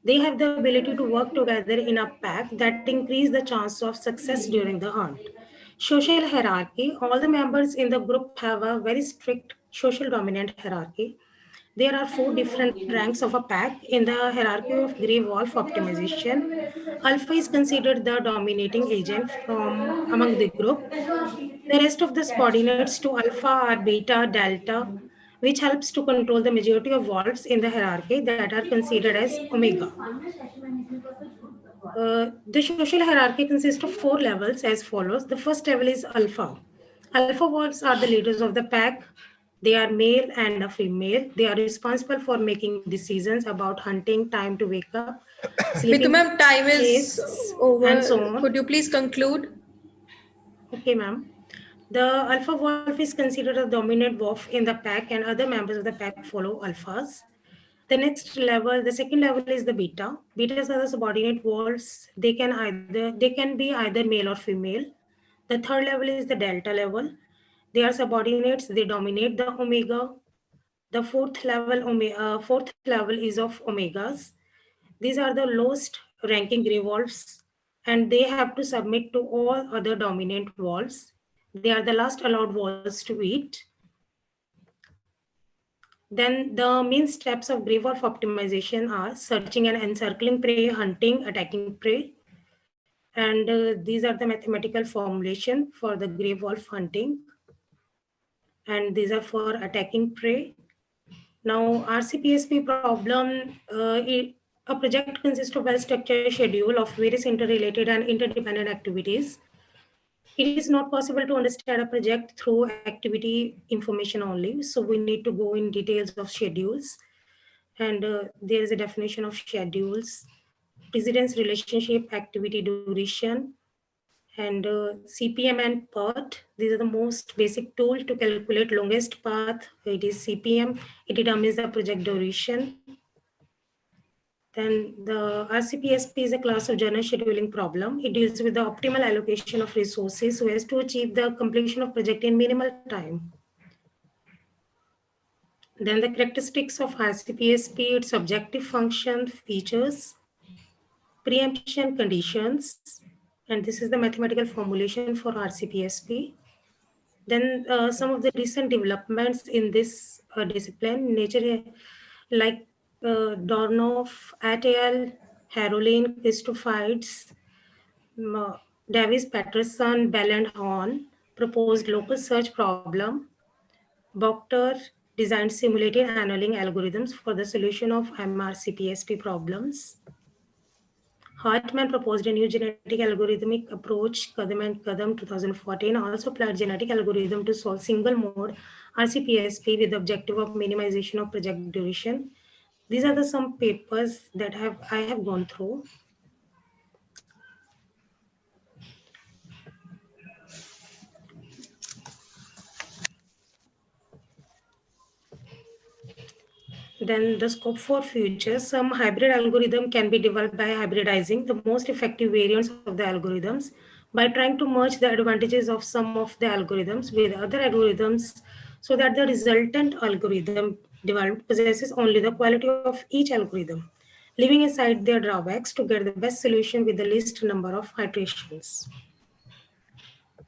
Speaker 5: They have the ability to work together in a pack that increase the chance of success during the hunt. Social hierarchy. All the members in the group have a very strict social dominant hierarchy. There are 4 different ranks of a pack in the hierarchy of gray wolf optimization. Alpha is considered the dominating agent from among the group. The rest of the subordinates to alpha are beta, delta, which helps to control the majority of wolves in the hierarchy that are considered as omega. The social hierarchy consists of 4 levels as follows. The first level is alpha. Alpha wolves are the leaders of the pack. They are male and a female. They are responsible for making decisions about hunting, time to wake up, sleeping
Speaker 3: Mitu ma'am, time is
Speaker 5: place,
Speaker 3: over.
Speaker 5: and so on.
Speaker 3: Could you please conclude?
Speaker 5: Okay, ma'am. The alpha wolf is considered a dominant wolf in the pack, and other members of the pack follow alphas. The next level, the second level is the beta. Betas are the subordinate wolves. They can be either male or female. The third level is the delta level. They are subordinates. They dominate the omega. The fourth level is of omegas. These are the lowest ranking gray wolves, and they have to submit to all other dominant wolves. They are the last allowed wolves to eat. Then the main steps of gray wolf optimization are searching and encircling prey, hunting, attacking prey. And these are the mathematical formulation for the gray wolf hunting. And these are for attacking prey. Now, RCPSP problem, a project consists of well-structured schedule of various interrelated and interdependent activities. It is not possible to understand a project through activity information only. So we need to go in details of schedules. And there is a definition of schedules, precedence relationship, activity duration, and CPM and PERT. These are the most basic tool to calculate longest path. It is CPM. It determines the project duration. Then the RCPSP is a class of journal scheduling problem. It deals with the optimal allocation of resources so as to achieve the completion of project in minimal time. Then the characteristics of RCPSP, its objective function, features, preemption conditions, and this is the mathematical formulation for RCPSP. Then some of the recent developments in this discipline, nature, like Dornoff, et al., Harolin, Christophides, Davis, Patterson, Bell and Horn proposed local search problem. Boctor designed simulated annealing algorithms for the solution of MRCPSP problems. Hartman proposed a new genetic algorithmic approach, Kadam and Kadam 2014, also applied genetic algorithm to solve single mode RCPSP with the objective of minimization of project duration. These are some papers that I have gone through. Then the scope for future, some hybrid algorithm can be developed by hybridizing the most effective variants of the algorithms by trying to merge the advantages of some of the algorithms with other algorithms so that the resultant algorithm developed possesses only the quality of each algorithm, leaving aside their drawbacks to get the best solution with the least number of iterations.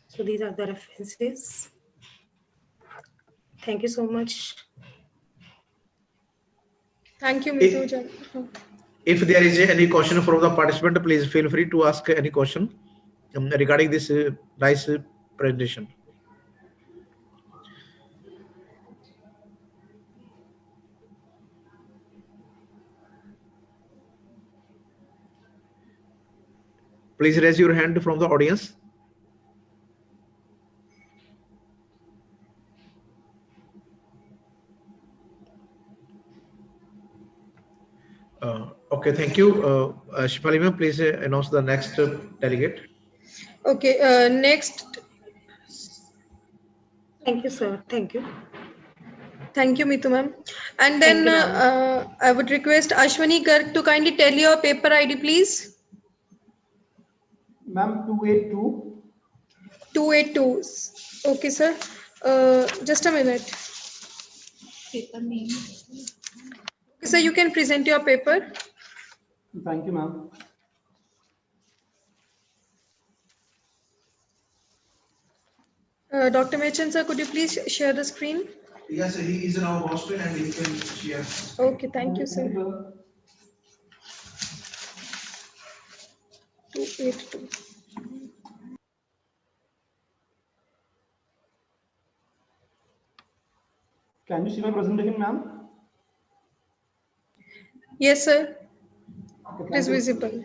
Speaker 5: So these are the references. Thank you so much.
Speaker 3: Thank you, Ms.
Speaker 2: If there is any question from the participant, please feel free to ask any question regarding this nice presentation. Please raise your hand from the audience. Okay, thank you. Shifalima, please announce the next delegate.
Speaker 3: Okay, next.
Speaker 5: Thank you, sir. Thank you.
Speaker 3: Thank you, Mitu ma'am. And then I would request Ashwani Garg to kindly tell your paper ID, please.
Speaker 6: Ma'am, 282.
Speaker 3: 282. Okay, sir. Just a minute.
Speaker 7: Paper name.
Speaker 3: Okay, sir, you can present your paper.
Speaker 6: Thank you, ma'am.
Speaker 3: Dr. Mechan, sir, could you please share the screen?
Speaker 2: Yes, he is now hosted and he can share.
Speaker 3: Okay, thank you, sir. 282.
Speaker 6: Can you see my presentation, ma'am?
Speaker 3: Yes, sir.
Speaker 6: Okay,
Speaker 3: It is visible.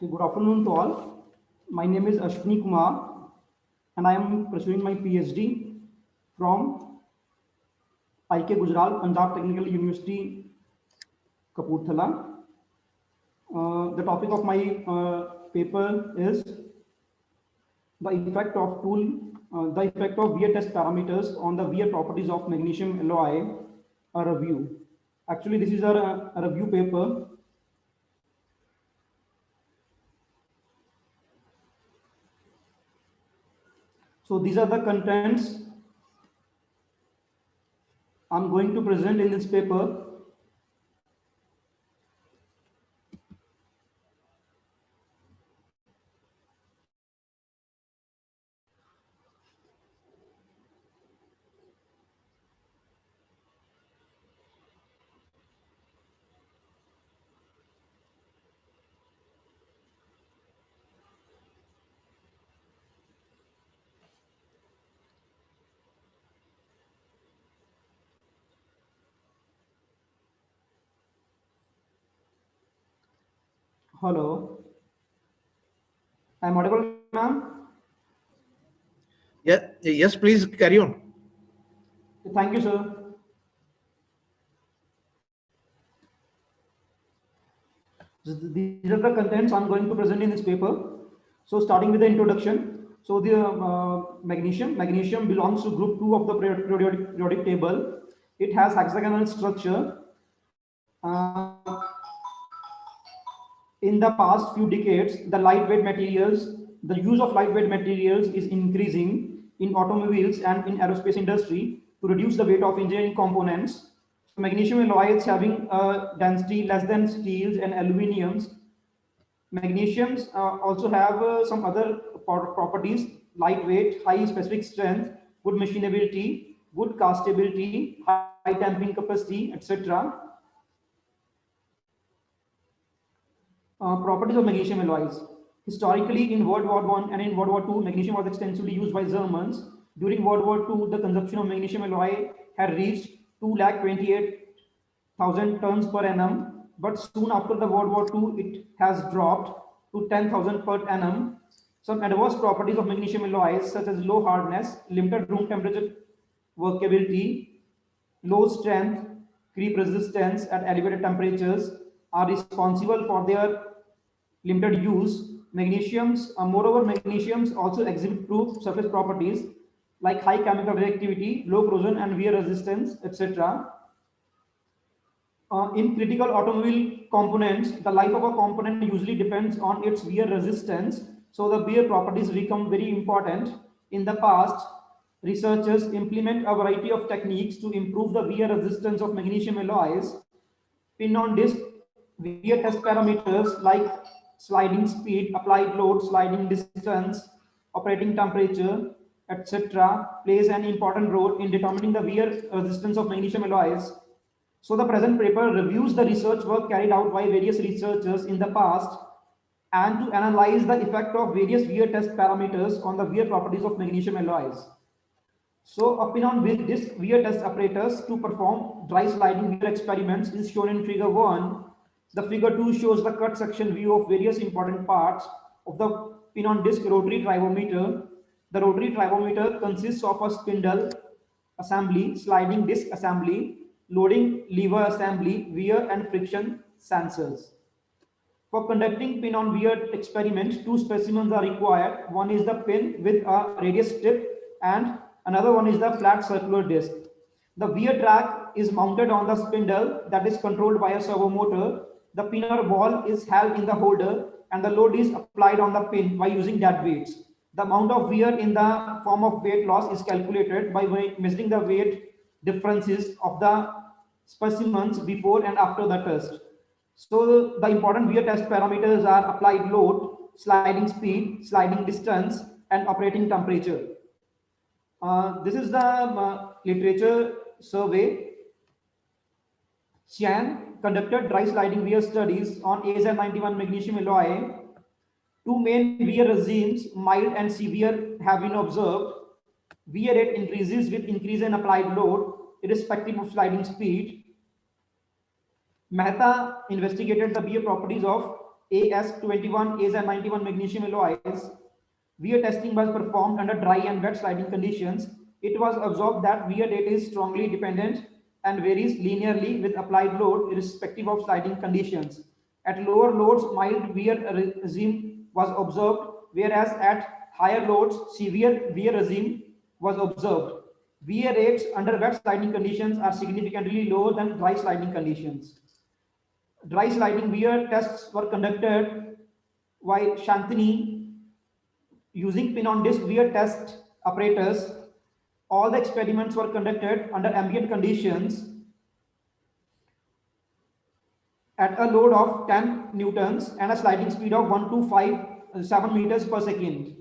Speaker 6: Good afternoon to all. My name is Ashwini Kumar, and I am pursuing my PhD from IK Gujarat, Punjab Technical University, Kapurthala. The topic of my paper is the effect of wear test parameters on the wear properties of magnesium alloy, a review. Actually, this is a review paper. So these are the contents I'm going to present in this paper. Hello. I'm audible, ma'am?
Speaker 2: Yeah, yes, please carry on.
Speaker 6: Thank you, sir. These are the contents I'm going to present in this paper. So starting with the introduction. So the magnesium belongs to group 2 of the periodic table. It has hexagonal structure. In the past few decades, the use of lightweight materials is increasing in automobiles and in aerospace industry to reduce the weight of engineering components. So magnesium alloys having a density less than steels and aluminiums. Magnesiums also have some other properties: lightweight, high specific strength, good machinability, good castability, high damping capacity, etc. Properties of magnesium alloys. Historically, in World War I and in World War II, magnesium was extensively used by Germans. During World War II, the consumption of magnesium alloy had reached 1,000 tons per annum, but soon after the World War II, it has dropped to 10,000 per annum. Some adverse properties of magnesium alloys, such as low hardness, limited room temperature workability, low strength, creep resistance at elevated temperatures, are responsible for their limited use. Moreover, magnesiums also exhibit poor surface properties like high chemical reactivity, low corrosion and wear resistance, etc. In critical automobile components, the life of a component usually depends on its wear resistance. So the wear properties become very important. In the past, researchers implement a variety of techniques to improve the wear resistance of magnesium alloys. Pin on disc wear test parameters like sliding speed, applied load, sliding distance, operating temperature, etc. plays an important role in determining the wear resistance of magnesium alloys. So the present paper reviews the research work carried out by various researchers in the past and to analyze the effect of various wear test parameters on the wear properties of magnesium alloys. So a pin on disc wear test apparatus to perform dry sliding wear experiments is shown in figure 1. The figure 2 shows the cut section view of various important parts of the pin on disc rotary trivometer. The rotary trivometer consists of a spindle assembly, sliding disc assembly, loading lever assembly, wear and friction sensors. For conducting pin on wear experiments, two specimens are required. One is the pin with a radius tip and another one is the flat circular disc. The wear track is mounted on the spindle that is controlled by a servo motor. The pinner ball is held in the holder and the load is applied on the pin by using dead weights. The amount of wear in the form of weight loss is calculated by measuring the weight differences of the specimens before and after the test. So the important wear test parameters are applied load, sliding speed, sliding distance, and operating temperature. This is the literature survey. Chan conducted dry sliding wear studies on AZ91 magnesium alloy. Two main wear regimes, mild and severe, have been observed. Wear rate increases with increase in applied load, irrespective of sliding speed. Mehta investigated the wear properties of AS21, AZ91 magnesium alloys. Wear testing was performed under dry and wet sliding conditions. It was observed that wear rate is strongly dependent and varies linearly with applied load irrespective of sliding conditions. At lower loads, mild wear regime was observed, whereas at higher loads, severe wear regime was observed. Wear rates under wet sliding conditions are significantly lower than dry sliding conditions. Dry sliding wear tests were conducted by Shantini using pin on disc wear test apparatus. All the experiments were conducted under ambient conditions at a load of 10 newtons and a sliding speed of 1.7 meters per second.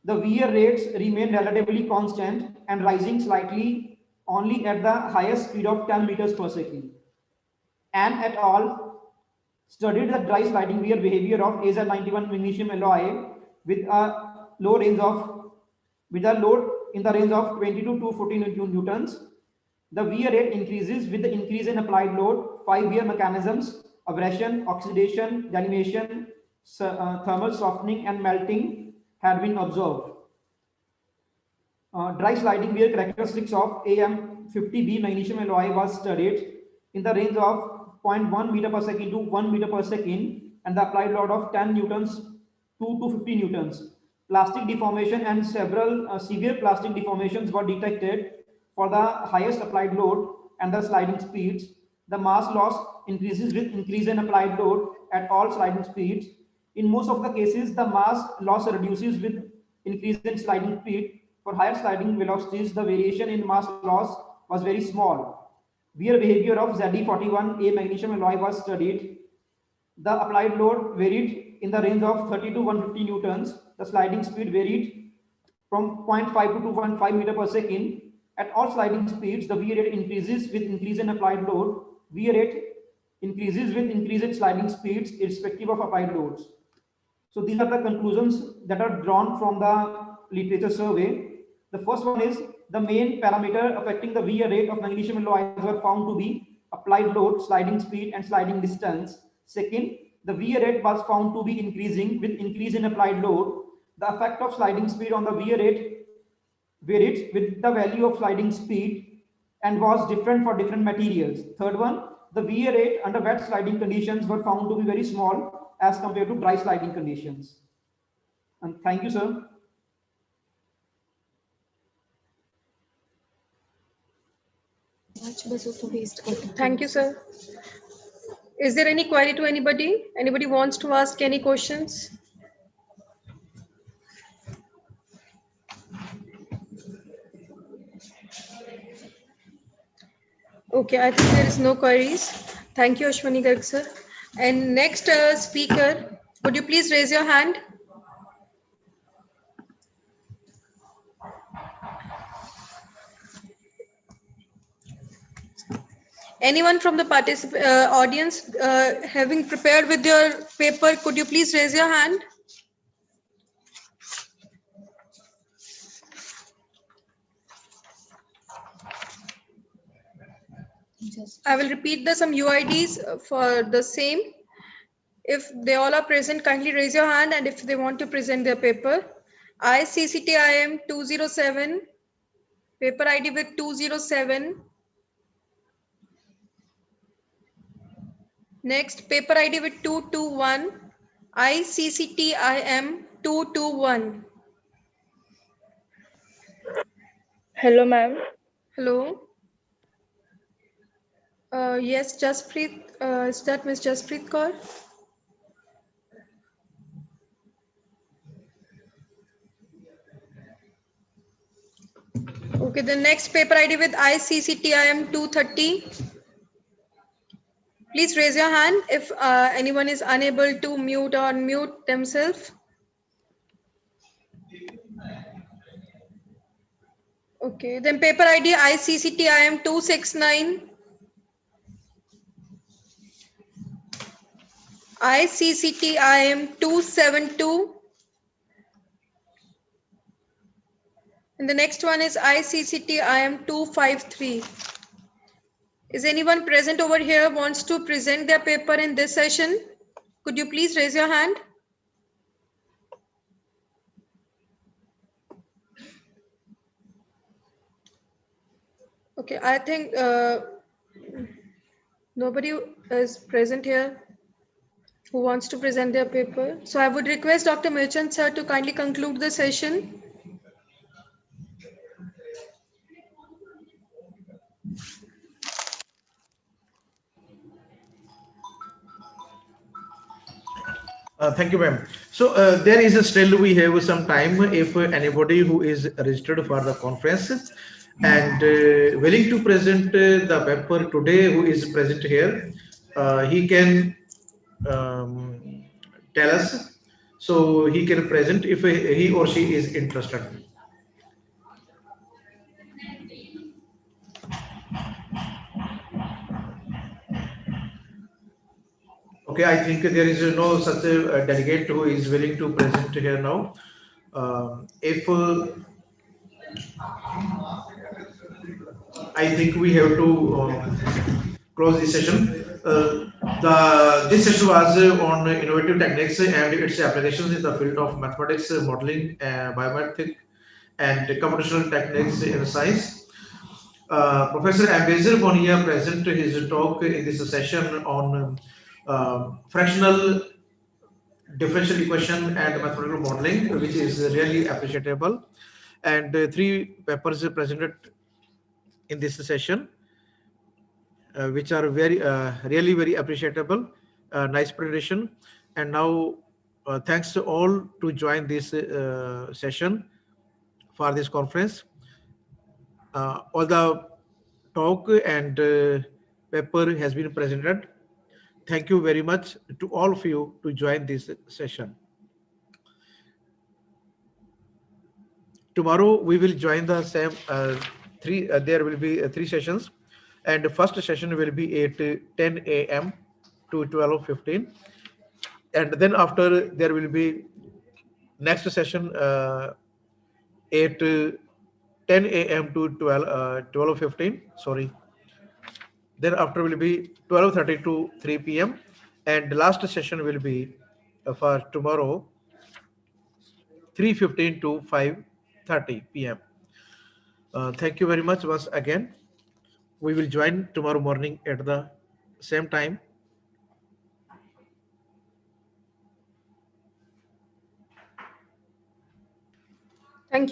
Speaker 6: The wear rates remain relatively constant and rising slightly only at the highest speed of 10 meters per second. And et al. Studied the dry sliding wear behavior of AZ91 magnesium alloy with a low range of load in the range of 22 to 14 newtons. The wear rate increases with the increase in applied load. 5 wear mechanisms: abrasion, oxidation, delimation, thermal softening, and melting had been observed. Dry sliding wear characteristics of AM50B magnesium alloy was studied in the range of 0.1 meter per second to 1 meter per second and the applied load of 10 newtons to 50 newtons. Plastic deformation and several severe plastic deformations were detected for the highest applied load and the sliding speeds. The mass loss increases with increase in applied load at all sliding speeds. In most of the cases, the mass loss reduces with increase in sliding speed. For higher sliding velocities, the variation in mass loss was very small. Wear behavior of ZD41A magnesium alloy was studied. The applied load varied in the range of 30 to 150 newtons. The sliding speed varied from 0.5 to 2.5 meter per second. At all sliding speeds, the wear rate increases with increase in applied load. Wear rate increases with increase in sliding speeds irrespective of applied loads. So these are the conclusions that are drawn from the literature survey. The first one is the main parameter affecting the wear rate of magnesium alloys were found to be applied load, sliding speed, and sliding distance. Second, the VA rate was found to be increasing with increase in applied load. The effect of sliding speed on the VA rate varied with the value of sliding speed and was different for different materials. Third one, the VA rate under wet sliding conditions were found to be very small as compared to dry sliding conditions. And thank you, sir.
Speaker 3: Thank you, sir. Is there any query to anybody? Anybody wants to ask any questions? Okay, I think there is no queries. Thank you, Ashwani Garg, sir. And next speaker, would you please raise your hand? Anyone from the audience having prepared with your paper, could you please raise your hand? I will repeat some UIDs for the same. If they all are present, kindly raise your hand, and if they want to present their paper. ICCTIM 207, paper ID with 207. Next, paper ID with 221, ICCTIM 221.
Speaker 8: Hello, ma'am.
Speaker 3: Hello. Yes, Jaspreet. Is that Miss Jaspreet Kaur? Okay, the next paper ID with ICCTIM 230. Please raise your hand if anyone is unable to mute or unmute themselves. Okay, then paper ID ICCTIM 269. ICCTIM 272. And the next one is ICCTIM 253. Is anyone present over here wants to present their paper in this session? Could you please raise your hand? Okay, I think nobody is present here who wants to present their paper. So I would request Dr. Merchant sir to kindly conclude the session.
Speaker 2: Thank you, ma'am. So there is still we have some time if anybody who is registered for the conference and willing to present the paper today, who is present here, he can tell us, so he can present if he or she is interested. Okay, I think there is no such a delegate who is willing to present here now. If I think we have to close this session. This session was on innovative techniques and its applications in the field of mathematics, modeling, biometric, and computational techniques in science. Professor Ambassador Bonia presented his talk in this session on fractional differential equation and mathematical modeling, which is really appreciable. And 3 papers presented in this session, which are very really very appreciable. Nice presentation. And now thanks to all to join this session for this conference. All the talk and paper has been presented. Thank you very much to all of you to join this session. Tomorrow we will join the same there will be 3 sessions, and the first session will be at 10 a.m. to 12:15, and then after there will be next session at 10 a.m. to 12:15. Sorry, Then after will be 12:30 to 3 p.m. and the last session will be for tomorrow 3:15 to 5:30 p.m. Thank you very much once again. We will join tomorrow morning at the same time.
Speaker 3: Thank you.